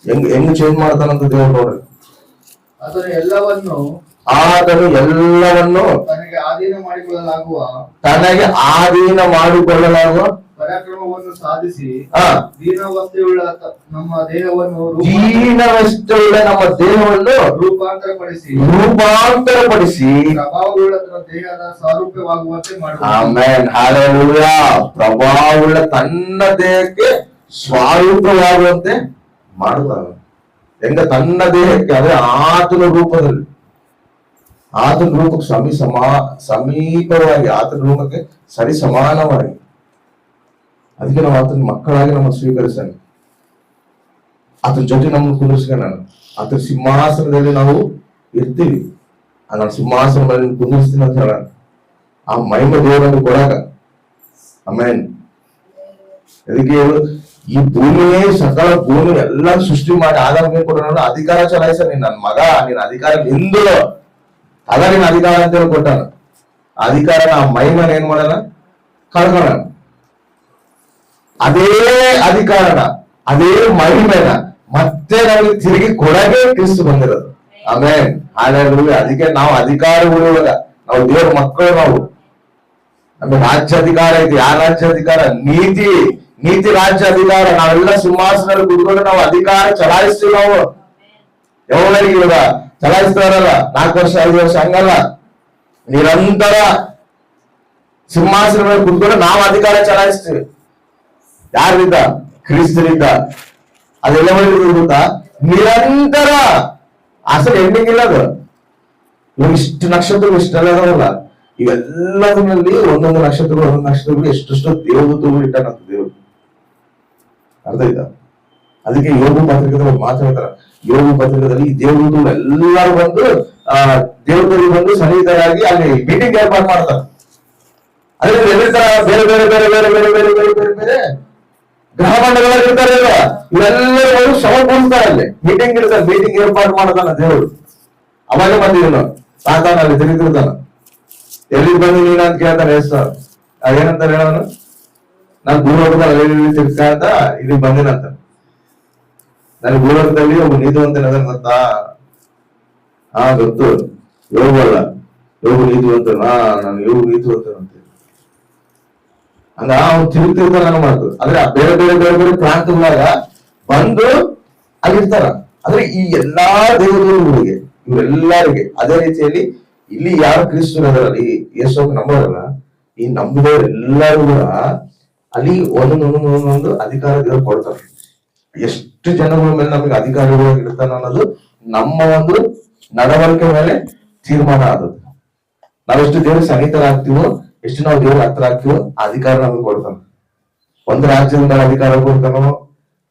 ಹೆಂಗ್ ಚೇಂಜ್ ಮಾಡ್ತಾನಂತ ದೇವ್ರು ನೋಡ್ರಿ. ಅದನ್ನು ಎಲ್ಲವನ್ನು ಆತನು ಎಲ್ಲವನ್ನು ತನಗೆ ಆಧೀನ ಮಾಡಿಕೊಳ್ಳಲಾಗುವ ಪರಾಕ್ರಮವನ್ನು ಸಾಧಿಸಿ ದೀನಾವಸ್ಥೆಯುಳ್ಳ ನಮ್ಮ ದೇಹವನ್ನು ರೂಪಾಂತರಪಡಿಸಿ ಪ್ರಭಾವವುಳ್ಳ ತನ್ನ ದೇಹದ ಸಾರೂಪ್ಯವಾಗುವಂತೆ ಮಾಡುವ. ಪ್ರಭಾವವುಳ್ಳ ತನ್ನ ದೇಹಕ್ಕೆ ಸ್ವಾರೂಪವಾಗುವಂತೆ ಮಾಡುತ್ತಾನೆ. ಹೆಂಗ ತನ್ನ ದೇಹಕ್ಕೆ ಅದೇ ಆತನ ರೂಪದಲ್ಲಿ, ಆತನ ರೂಪಕ್ಕೆ ಸಮೀಪವಾಗಿ, ಆತನ ರೂಪಕ್ಕೆ ಸರಿ ಸಮಾನವಾಗಿ. ಅದಕ್ಕೆ ನಾವು ಆತನ ಮಕ್ಕಳಾಗಿ ನಮ್ಮನ್ನು ಸ್ವೀಕರಿಸಾನೆ, ಆತನ ಜೊತೆ ನಮ್ಮನ್ನು ಕುಂದಿರ್ಸ್ಕೊಂಡು ನಾನು ಆತನ ಸಿಂಹಾಸನದಲ್ಲಿ ನಾವು ಇರ್ತೀವಿ. ನಾನು ಸಿಂಹಾಸನ ಮೇಲೆ ಕುಂದಿರ್ಸ್ತೀನಿ ಅಂತ ಹೇಳ ಆ ಮಹಿಮೆ ದೇವರನ್ನು ಕೊಡಾಗ. ಆಮೇನ್. ಅದಕ್ಕೆ ಈ ಭೂಮಿಯೇ ಸಕಲ ಭೂಮಿ ಎಲ್ಲ ಸೃಷ್ಟಿ ಮಾಡಿ ಆದಾಮ ಕೊಡ ಅಧಿಕಾರ ಚಲಾಯಿಸ ನೀನ್ ನನ್ನ ಮಗ, ನಿನ್ನ ಅಧಿಕಾರ ನಿಂದು ಅದ ನಿನ್ನ ಅಧಿಕಾರ ಅಂತ ಹೇಳಿ ಕೊಟ್ಟಾನ. ಅಧಿಕಾರನ ಆ ಮಹಿಮನ ಏನ್ ಮಾಡೋಣ, ಕಳ್ಕೊಳ್ಳೋಣ. ಅದೇ ಅಧಿಕಾರನ, ಅದೇ ಮಹಿಮೆನ ಮತ್ತೆ ನಮಗೆ ತಿರುಗಿ ಕೊಡಗೆ ಕ್ರಿಸ್ತು ಬಂದಿರೋದು. ಆಮೇನ್. ಹಾಗಾಗಿ ಅದಕ್ಕೆ ನಾವು ಅಧಿಕಾರ ಉಳಿಯುವಾಗ ನಾವು ದೇವ್ರ ಮಕ್ಕಳು. ನಾವು ನಮಗೆ ರಾಜ್ಯಾಧಿಕಾರ ಐತಿ. ಯಾವ ರಾಜ್ಯಾಧಿಕಾರ? ನೀತಿ ರಾಜ್ಯ ಅಧಿಕಾರ. ನಾವೆಲ್ಲ ಸಿಂಹಾಸನಲ್ಲಿ ಕೂತ್ಕೊಂಡು ನಾವು ಅಧಿಕಾರ ಚಲಾಯಿಸ್ತೀವಿ. ನಾವು ಯಾವಾಗ ಇವಾಗ ಚಲಾಯಿಸ್ತಾರಲ್ಲ 4 ವರ್ಷ 5 ವರ್ಷ, ಹಂಗಲ್ಲ. ನಿರಂತರ ಸಿಂಹಾಸನ ಮೇಲೆ ಕೂತ್ಕೊಂಡು ನಾವು ಅಧಿಕಾರ ಚಲಾಯಿಸ್ತೀವಿ. ಯಾರಿಂದ? ಕ್ರಿಸ್ತರಿಂದ. ಅದೆಲ್ಲ ಗೊತ್ತಾ? ನಿರಂತರ. ಅಸಲು ಎಂಡಿಂಗ್ ಇಲ್ಲ ಅದು. ಇವಾಗ ಇಷ್ಟು ನಕ್ಷತ್ರಗಳು ಇಷ್ಟೆಲ್ಲ ಅದಾವಲ್ಲ, ಇವೆಲ್ಲದರಲ್ಲಿ ಒಂದೊಂದು ನಕ್ಷತ್ರಗಳು ಎಷ್ಟೆಷ್ಟು ದೇವದೂತಗಳು ಇಟ್ಟಾನಂತ ದೇವರು. ಅರ್ಥ ಆಯ್ತಾ? ಅದಕ್ಕೆ ಯೋಗ ಪತ್ರಿಕೆದಲ್ಲಿ ಮಾತಾಡ್ತಾರ. ಯೋಗ ಪತ್ರಿಕೆದಲ್ಲಿ ಈ ದೇವದೂತಗಳು ಎಲ್ಲರೂ ಬಂದು ದೇವದಲ್ಲಿ ಬಂದು ಸನ್ನಿಹಿತರಾಗಿ ಅಲ್ಲಿ ಮೀಟಿಂಗ್ ಏರ್ಪಾಡು ಮಾಡ್ತಾರೆ. ಅದ್ರಲ್ಲಿ ಎಲ್ಲಿರ್ತಾರ? ಬೇರೆ ಬೇರೆ ಬೇರೆ ಬೇರೆ ಬೇರೆ ಬೇರೆ ಬೇರೆ ಬೇರೆ ಬೇರೆ ಗ್ರಹಮಂಡಗಳಲ್ಲಿ ಇರ್ತಾರೆ. ಇವೆಲ್ಲರೂ ಸಮರ್ಪಿಸ್ತಾರೆ. ಅಲ್ಲಿ ಮೀಟಿಂಗ್ ಇರ್ತಾರೆ. ಮೀಟಿಂಗ್ ಏರ್ಪಾಡು ಮಾಡ್ತಾನ ದೇವರು. ಅವಾಗ ಬಂದಿದ್ರು ಸಾತಾನ ಅಲ್ಲಿ ತಿರುಗಿರ್ತಾನ. ಎಲ್ಲಿಗೆ ಬಂದು ನೀನ ಅಂತ ಕೇಳ್ತಾನೆ. ಏನಂತಾರೆ ಹೇಳೋನು? ನಾನು ಭೂಲೋಕದಲ್ಲಿ ಅಲ್ಲಿ ತಿರ್ಕ ಅಂತ ಇಲ್ಲಿ ಬಂದಿನಂತ. ನನಗೆ ಭೂಲೋಕದಲ್ಲಿ ಒಬ್ಬ ನೀತಿವಂತನ ಗೊತ್ತಾ? ಗೊತ್ತು. ಯೋಗಲ್ಲ, ಯೋಗ ನೀತಿವಂತ. ನಾನು ಯೋಗ ನೀತಿವಂತನಂತೆ. ಹಂಗ ಅವ್ನು ತಿರುಗ್ತಿರ್ತಾನ ನನ್ನ ಮಾತು. ಆದ್ರೆ ಬೇರೆ ಬೇರೆ ಬೇರೆ ಬೇರೆ ಪ್ರಾಂತಗಳಾಗ ಬಂದು ಅಲ್ಲಿರ್ತಾರ. ಆದ್ರೆ ಈ ಎಲ್ಲಾ ದೇವರುಗಳಿಗೆ, ಇವರೆಲ್ಲರಿಗೆ ಅದೇ ರೀತಿಯಲ್ಲಿ ಇಲ್ಲಿ ಯಾರು ಕ್ರಿಸ್ತರಲ್ಲ, ಈ ಯೇಸು ನಂಬೋರಲ್ಲ, ಈ ನಂಬಿದವರೆಲ್ಲರೂ ಕೂಡ ಅಲ್ಲಿ ಒಂದೊಂದು ಅಧಿಕಾರ ದೇವರು ಕೊಡ್ತಾರೆ. ಎಷ್ಟು ಜನಗಳ ಮೇಲೆ ನಮಗೆ ಅಧಿಕಾರಿಗಳು ಇರ್ತಾನ ಅನ್ನೋದು ನಮ್ಮ ಒಂದು ನಡವಳಿಕೆ ಮೇಲೆ ತೀರ್ಮಾನ ಆದದ್ದು. ನಾವೆಷ್ಟು ದೇವ್ರ ಸನ್ನಿಹಿತರಾಗ್ತೀವೋ, ಎಷ್ಟು ನಾವು ದೇವ್ರ ಹತ್ರ ಆಗ್ತೀವೋ ಆ ಅಧಿಕಾರ ನಮಗೆ ಕೊಡ್ತಾನ. ಒಂದು ರಾಜ್ಯದ ಮೇಲೆ ಅಧಿಕಾರ ಕೊಡ್ತಾನೋ,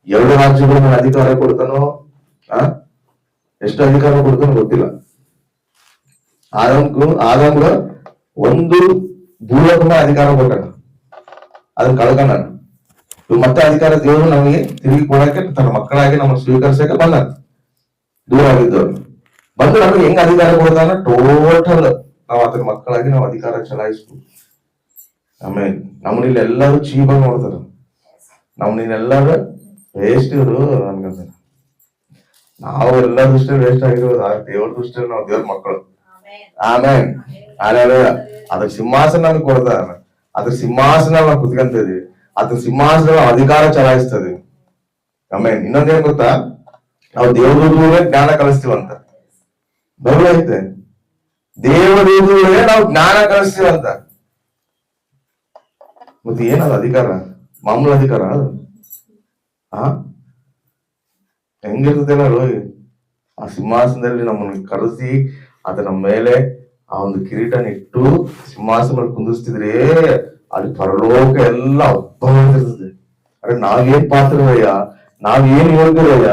2 ರಾಜ್ಯಗಳ ಮೇಲೆ ಅಧಿಕಾರ ಕೊಡ್ತಾನೋ, ಎಷ್ಟು ಅಧಿಕಾರ ಕೊಡ್ತಾನೋ ಗೊತ್ತಿಲ್ಲ. ಆದಂಗ ಒಂದು ಭೂಲೋಕ ಮೇಲೆ ಅಧಿಕಾರ ಕೊಟ್ಟಾನ, ಅದನ್ನ ಕಳ್ಕೊಂಡ. ಮತ್ತೆ ಅಧಿಕಾರ ದೇವರು ನಮಗೆ ತಿರುಗಿ ಕೊಡಕ್ಕೆ, ತನ್ನ ಮಕ್ಕಳಾಗಿ ನಮ್ಮನ್ನು ಸ್ವೀಕರಿಸಕ್ಕೆ ಬಂದ. ದೂರ ಆಗಿದ್ದವ್ರು ಬಂದು ನಮಗೆ ಹೆಂಗ್ ಅಧಿಕಾರ ಕೊಡ್ತಾನ? ಟೋಟಲ್ ನಾವು ಅದರ ಮಕ್ಕಳಾಗಿ ನಾವು ಅಧಿಕಾರ ಚಲಾಯಿಸ್ಬೇಕು. ಆಮೇಲೆ ನಮ್ಮನಿಲ್ಲಿ ಎಲ್ಲರೂ ಚೀಪಾಗಿ ನೋಡ್ತಾರ. ನಮ್ಮನೆಲ್ಲರೂ ವೇಸ್ಟ್ ಇವರು ನನ್ಗಂತ. ನಾವು ಎಲ್ಲರ ದೃಷ್ಟಿಯಲ್ಲಿ ವೇಸ್ಟ್ ಆಗಿರೋದು. ದೇವ್ರ ದೃಷ್ಟಿಯಲ್ಲಿ ನಾವು ದೇವ್ರ ಮಕ್ಕಳು. ಆಮೇಲೆ ಅದ್ರ ಸಿಂಹಾಸನ ನಮ್ಗೆ ಕೊಡ್ತಾರ. ಅದ್ರ ಸಿಂಹಾಸನ ನಾವು ಕುತ್ಕೊಂತ ಇದೀವಿ. ಅದ್ರ ಸಿಂಹಾಸನ ನಾವು ಅಧಿಕಾರ ಚಲಾಯಿಸ್ತಾ ಇದೀವಿ. ಆಮೇಲೆ ಇನ್ನೊಂದೇನ್ ಗೊತ್ತಾ? ನಾವು ದೇವದೂತರಿಗೆ ಜ್ಞಾನ ಕಲಿಸ್ತೀವಂತ. ಬರುವ ಐತೆ, ದೇವದೂತರಿಗೆ ನಾವು ಜ್ಞಾನ ಕಲಿಸ್ತೀವಂತ. ಮತ್ತೆ ಏನದ ಅಧಿಕಾರ? ಮಾಮೂಲು ಅಧಿಕಾರ ಅದು? ಹೆಂಗಿರ್ತದೇನ ರೋಗಿ? ಆ ಸಿಂಹಾಸನದಲ್ಲಿ ನಮ್ಮನ್ನು ಕರೆಸಿ ಅದರ ಮೇಲೆ ಆ ಒಂದು ಕಿರೀಟನ ಇಟ್ಟು ಸಿಂಹಾಸನ ಕುಂದಿಸ್ತಿದ್ರೆ ಅಲ್ಲಿ ಪರಲೋಕ ಎಲ್ಲ ಹಬ್ಬ ಮಾಡ್ತಿರ್ತದೆ. ಅರೆ ನಾವೇನ್ ಪಾತ್ರರಯ್ಯ, ನಾವೇನ್ ಯೋಗ್ಯರಯ್ಯ?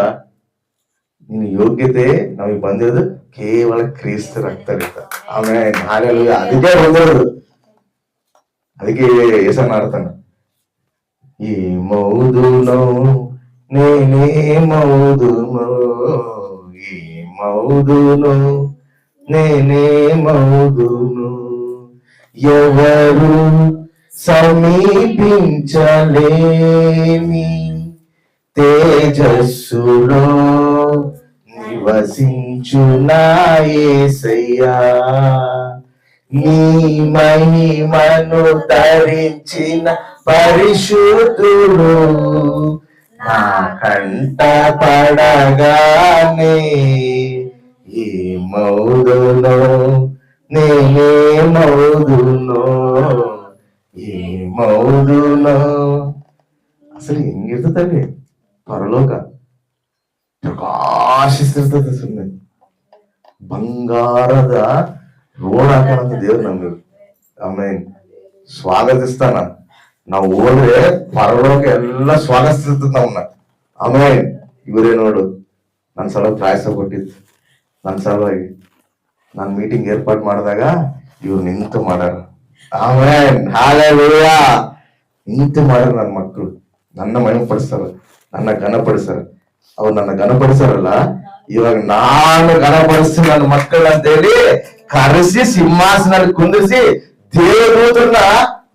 ನಿನ್ನ ಯೋಗ್ಯತೆ ನಮಗೆ ಬಂದಿರೋದು ಕೇವಲ ಕ್ರಿಸ್ತ ರಕ್ತದಿಂದ. ಆಮೇಲೆ ಹಾಗಾಗಿ ಅದಕ್ಕೆ ಬಂದಿರೋದು. ಅದಕ್ಕೆ ಹೆಸರನ್ನಾಡ್ತಾನ, ಈ ಮೌದುನೋ ನೇನೇ ಮೌದುನೋ, ಈ మౌదును నేనే మౌదును ఎవరు సమీపించలేమి తేజస్సులో నివసించు నా యేసయ్యా, నీ మహిమను ధరించిన పరిశుద్ధుడు నా కంట పడగానే ఏమౌదునో నేనేమౌదునో ఏమౌదునో. అసలు ಹೆಂಗಿರ್ತದೆ ಪರಲೋಕ, ಪ್ರಕಾಶಿಸ್ತಿರ್ತದೆ. ಸುಮ್ಮನೆ ಬಂಗಾರದ ರೋಡ್ ಹಾಕೋಣಂತ ದೇವ್ರು ನಮ್ಗೆ ಆಮೇಲೆ ಸ್ವಾಗತಿಸ್ತಾನ. ನಾವು ಹೋದ್ರೆ ಪರಲೋಕ ಎಲ್ಲ ಸ್ವಾಗತಿಸ್ತದ ನಮ್ಮನ್ನ. ಆಮೇಲೆ ಇವರೇ ನೋಡು ನನ್ನ ಸಲುವಾಗಿ ಪ್ರಾಯಸ ಕೊಟ್ಟಿದ್ದು, ನನ್ನ ಸಲುವಾಗಿ ನಾನು ಮೀಟಿಂಗ್ ಏರ್ಪಾಟ್ ಮಾಡಿದಾಗ ಇವ್ರು ನಿಂತು ಮಾಡ್ಯಾರ. ಆಮೇಲೆ ಹಾಲೆಲೂಯ, ನಿಂತು ಮಾಡ್ಯಾರ. ನನ್ನ ಮಕ್ಕಳು ನನ್ನ ಮಹಿಮೆ ಪಡಿಸ್ತಾರ, ನನ್ನ ಘನಪಡಿಸ್ತಾರ. ಅವ್ರು ನನ್ನ ಘನಪಡಿಸ್ತಾರಲ್ಲ, ಇವಾಗ ನಾನು ಘನಪಡಿಸ್ತೀನಿ ನನ್ನ ಮಕ್ಕಳು ಅಂತ ಹೇಳಿ ಕರೆಸಿ ಸಿಂಹಾಸನಲ್ಲಿ ಕುಂದಿರಿಸಿ ದೇವದೂತರನ್ನ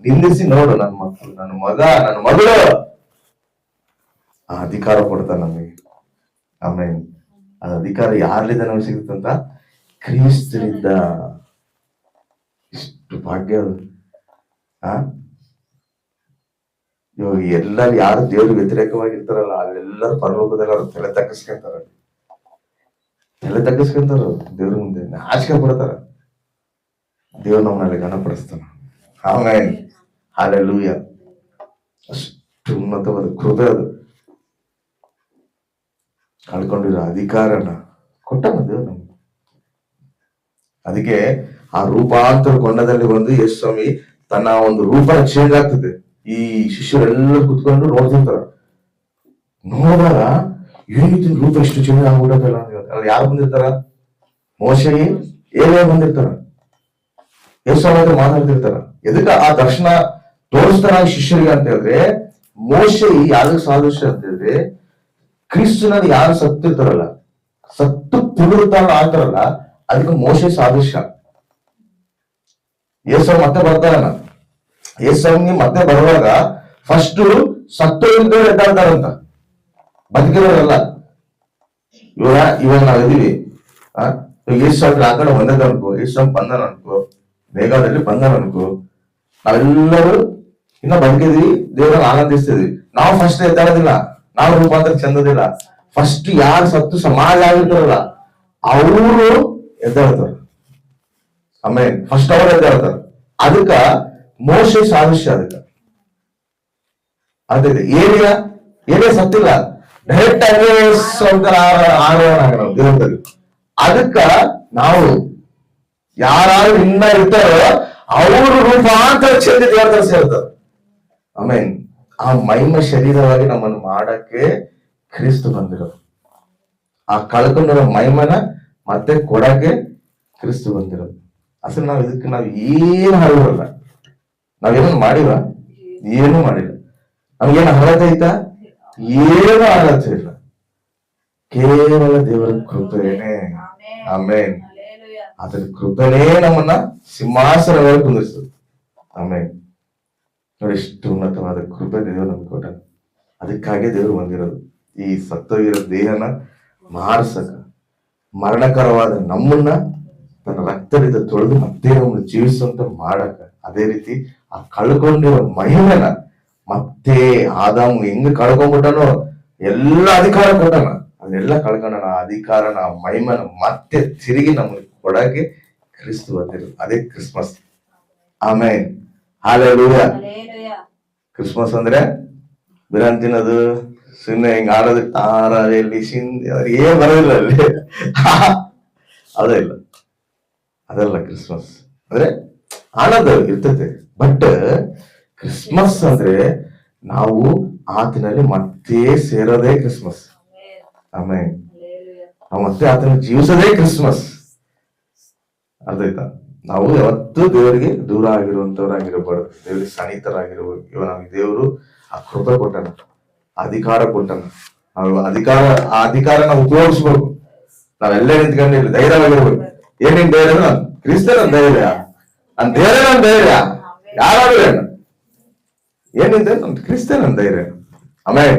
ನಿಂದಿಸಿ ನೋಡು. ನನ್ನ ಮಕ್ಕಳು, ನನ್ನ ಮಗ, ನನ್ನ ಮಗಳು ಆ ಅಧಿಕಾರ ಕೊಡ್ತಾರ ನಮಗೆ. ಆಮೇಲೆ ಅದ ಅಧಿಕಾರ ಯಾರ್ಲಿಂದ ನಮ್ಗೆ ಸಿಗುತ್ತಂತ? ಕ್ರಿಸ್ತನಿಂದ. ಇಷ್ಟು ಭಾಗ್ಯ ಅದು. ಇವಾಗ ಎಲ್ಲರೂ ಯಾರು ದೇವ್ರ ವ್ಯತಿರೇಕವಾಗಿರ್ತಾರಲ್ಲ, ಅಲ್ಲೆಲ್ಲರೂ ಪರಲೋಕದಲ್ಲಿ ಅವ್ರು ತಲೆ ತಗ್ಗಿಸ್ಕೊಂತಾರ, ತಲೆ ತಗ್ಗಿಸ್ಕೊಂತಾರ ದೇವ್ರ ಮುಂದೆ, ನಾಚಿಕೆ ಪಡ್ತಾರ. ದೇವ್ರು ನಮ್ಮಲ್ಲಿ ಘನಪಡಿಸ್ತಾನ. ಆಮೇಲೆ ಹಾಲೆಲೂಯ. ಅಷ್ಟು ಉನ್ನತವಾದ ಕೃಪೆ ಅದು. ಕಳ್ಕೊಂಡಿರೋ ಅಧಿಕಾರನ ಕೊಟ್ಟನ ದೇವ್ರು ನಮ್ಗೆ. ಅದಕ್ಕೆ ಆ ರೂಪಾಂತರ ಕೊಂಡದಲ್ಲಿ ಬಂದು ಯೇಸು ಸ್ವಾಮಿ ತನ್ನ ಒಂದು ರೂಪನ ಚೇಂಜ್ ಆಗ್ತದೆ. ಈ ಶಿಷ್ಯರೆಲ್ಲರೂ ಕುತ್ಕೊಂಡು ನೋಡ್ತಿರ್ತಾರ. ನೋಡಿದಾಗ ಏನಿತ್ತು ರೂಪ ಎಷ್ಟು ಚೇಂಜ್ ಆಗ್ಬಿಟ್ಟಲ್ಲ ಅಂತ. ಅಲ್ಲಿ ಯಾರು ಬಂದಿರ್ತಾರ? ಮೋಶೆಗೆ ಏನೇ ಬಂದಿರ್ತಾರ, ಯೇಸು ಸ್ವಾಮಿ ಹತ್ರ ಮಾತಾಡ್ತಿರ್ತಾರ. ಎದಕ್ಕೆ ಆ ದರ್ಶನ ತೋರಿಸ್ತಾರ ಶಿಷ್ಯರಿಗೆ ಅಂತ ಹೇಳಿದ್ರೆ, ಮೋಶೆ ಯಾವ್ದಕ್ಕೆ ಸಾದೃಶ್ಯ ಅಂತ ಹೇಳಿದ್ರೆ, ಕ್ರಿಸ್ತನಲ್ಲಿ ಯಾರು ಸತ್ತಿರ್ತಾರಲ್ಲ, ಸತ್ತು ಪುನರುತ್ಥಾನ ಆಗ್ತಾರಲ್ಲ, ಅದಕ್ಕೆ ಮೋಶೆ ಸಾದೃಶ್ಯ. ಯೇಸು ಮತ್ತೆ ಬರ್ತಾರನ, ಯೇಸುವಿಗೆ ಮತ್ತೆ ಬರುವಾಗ ಫಸ್ಟ್ ಸತ್ತೋಗಿದ್ದವ್ರು ಎದ್ದಾಡ್ತಾರಂತ, ಬದುಕಿರೋರಲ್ಲ. ಇವಾಗ ನಾವಿದೀವಿ, ಯೇಸು ಆ ಕಡೆ ಒಂದೇದ ಅನ್ಕೋ, ಯೇಸು ಬಂದನ ಅನ್ಕೋ, ಮೇಘದಲ್ಲಿ ಬಂದನ ಅನ್ಕೋ, ನಾವೆಲ್ಲರೂ ಇನ್ನ ಬದುಕಿದ್ವಿ, ದೇವರನ್ನ ಆನಂದಿಸ್ತಿದ್ವಿ. ನಾವು ಫಸ್ಟ್ ಎದ್ದಾಡೋದಿಲ್ಲ, ನಾವು ರೂಪಾಂತರ ಚೆಂದದಿಲ್ಲ. ಫಸ್ಟ್ ಯಾರು ಸತ್ತು ಸಮಾಜ ಆಗಿರ್ತಾರಲ್ಲ ಅವರು ಎದ್ದಾಡ್ತಾರ. ಆಮೇಲೆ ಫಸ್ಟ್ ಅವ್ರು ಎದ್ದಾಡ್ತಾರ. ಅದಕ್ಕ ಮೋಶೆ ಸಾದೃಶ್ಯ. ಅದಕ್ಕ ಅದೇ ಏನೇ ಸತ್ತಿಲ್ಲ, ಡೈರೆಕ್ಟ್ ಆಗಿ ಆರೋಹಣ ದೇವರಲ್ಲಿ. ಅದಕ್ಕ ನಾವು ಯಾರು ಇನ್ನ ಇರ್ತಾರೋ ಅವರು ರೂಪಾಂತರ ಚೆಂದ ದೇವರ ಸೇರ್ತಾರೆ. ಆಮೇಲೆ ಆ ಮಹಿಮ ಶರೀರವಾಗಿ ನಮ್ಮನ್ನು ಮಾಡಕ್ಕೆ ಕ್ರಿಸ್ತು ಬಂದಿರೋದು. ಆ ಕಳ್ಕೊಂಡಿರೋ ಮಹಿಮನ ಮತ್ತೆ ಕೊಡಕ್ಕೆ ಕ್ರಿಸ್ತು ಬಂದಿರೋದು. ಅಸಲು ನಾವು ಇದಕ್ಕೆ ನಾವು ಏನು ಹಾಡಿರಲ್ಲ, ನಾವೇನು ಮಾಡಿವ? ಏನು ಮಾಡಿಲ್ಲ. ನಮ್ಗೇನು ಅರ್ಹತೆ ಐತಾ? ಏನು ಅರ್ಹತೆ ಇಲ್ಲ. ಕೇವಲ ದೇವರ ಕೃಪೆನೇ. ಆಮೇನ್. ಅದ್ರ ಕೃಪೆನೇ ನಮ್ಮನ್ನ ಸಿಂಹಾಸನವಾಗಿ ಕುಂದಿರ್ತದೆ. ಆಮೇನ್. ನೋಡಿ, ಎಷ್ಟು ಉನ್ನತವಾದ ಕೃಪೆ ದೇವರು ನಮ್ಗೆ ಕೊಟ್ಟ. ಅದಕ್ಕಾಗಿ ದೇವರು ಬಂದಿರೋದು ಈ ಸತ್ತೋಗಿರೋ ದೇಹನ ಮಾರ್ಸಕ, ಮರಣಕರವಾದ ನಮ್ಮನ್ನ ತನ್ನ ರಕ್ತದಿಂದ ತೊಳೆದು ಮತ್ತೆ ನಮ್ಮನ್ನು ಜೀವಿಸುವಂತ ಮಾಡಕ. ಅದೇ ರೀತಿ ಆ ಕಳ್ಕೊಂಡಿರೋ ಮಹಿಮೆನ ಮತ್ತೆ ಆದಾಮು ಹೆಂಗ್ ಕಳ್ಕೊಂಡ್ಬಿಟ್ಟನೋ ಎಲ್ಲ ಅಧಿಕಾರ ಕೊಟ್ಟನ, ಅದನ್ನೆಲ್ಲ ಕಳ್ಕೊಂಡನ. ಆ ಅಧಿಕಾರನ, ಆ ಮಹಿಮೆನ ಮತ್ತೆ ತಿರುಗಿ ನಮಗೆ ಕೊಡಕ್ಕೆ ಕ್ರಿಸ್ತು ಬಂದಿರೋದು. ಅದೇ ಕ್ರಿಸ್ಮಸ್. ಆಮೇಲೆ ಹಾಲೆಲೂಯಾ. ಕ್ರಿಸ್ಮಸ್ ಅಂದ್ರೆ ಬಿರಿಯಾನಿ ತಿನ್ನೋದು, ಸುಮ್ಮನೆ ಹಿಂಗ ಆಡೋದು, ತಾರಲ್ಲಿ ಏನ್ ಬರೋದಿಲ್ಲ ಅಲ್ಲಿ. ಅದೇ ಇಲ್ಲ, ಅದಲ್ಲ ಕ್ರಿಸ್ಮಸ್ ಅಂದ್ರೆ. ಆನಂದ ಇರ್ತೈತೆ, ಬಟ್ ಕ್ರಿಸ್ಮಸ್ ಅಂದ್ರೆ ನಾವು ಆತನಲ್ಲಿ ಮತ್ತೆ ಸೇರೋದೇ ಕ್ರಿಸ್ಮಸ್. ಆಮೇಲೆ ನಾವು ಮತ್ತೆ ಆತನ ಜೀವಿಸೋದೇ ಕ್ರಿಸ್ಮಸ್. ಅರ್ಥ ಆಯ್ತಾ? ನಾವು ಯಾವತ್ತೂ ದೇವರಿಗೆ ದೂರ ಆಗಿರುವಂತವ್ರಾಗಿರಬಾರ್ದು, ದೇವರಿಗೆ ಸನ್ನಿಹಿತರಾಗಿರ್ಬೋದು. ಇವಾಗ ನಮ್ಗೆ ದೇವರು ಆ ಕೃಪೆ ಕೊಟ್ಟನ, ಅಧಿಕಾರ ಕೊಟ್ಟನ. ನಾವು ಆ ಅಧಿಕಾರ ನಾವು ಉಪಯೋಗಿಸ್ಬೇಕು. ನಾವೆಲ್ಲ ನಿಂತ್ಕೊಂಡಿರ್ಲಿ, ಧೈರ್ಯವಾಗಿರ್ಬೇಕು. ಏನೇನ್ ಧೈರ್ಯ? ಕ್ರಿಸ್ತನ ಧೈರ್ಯ, ನನ್ ಧೈರ್ಯ, ನನ್ ಧೈರ್ಯ ಯಾರಾದ್ರೂ ಏನಿದೆ, ನನ್ ಕ್ರಿಸ್ತನ ಧೈರ್ಯ. ಆಮೇಲೆ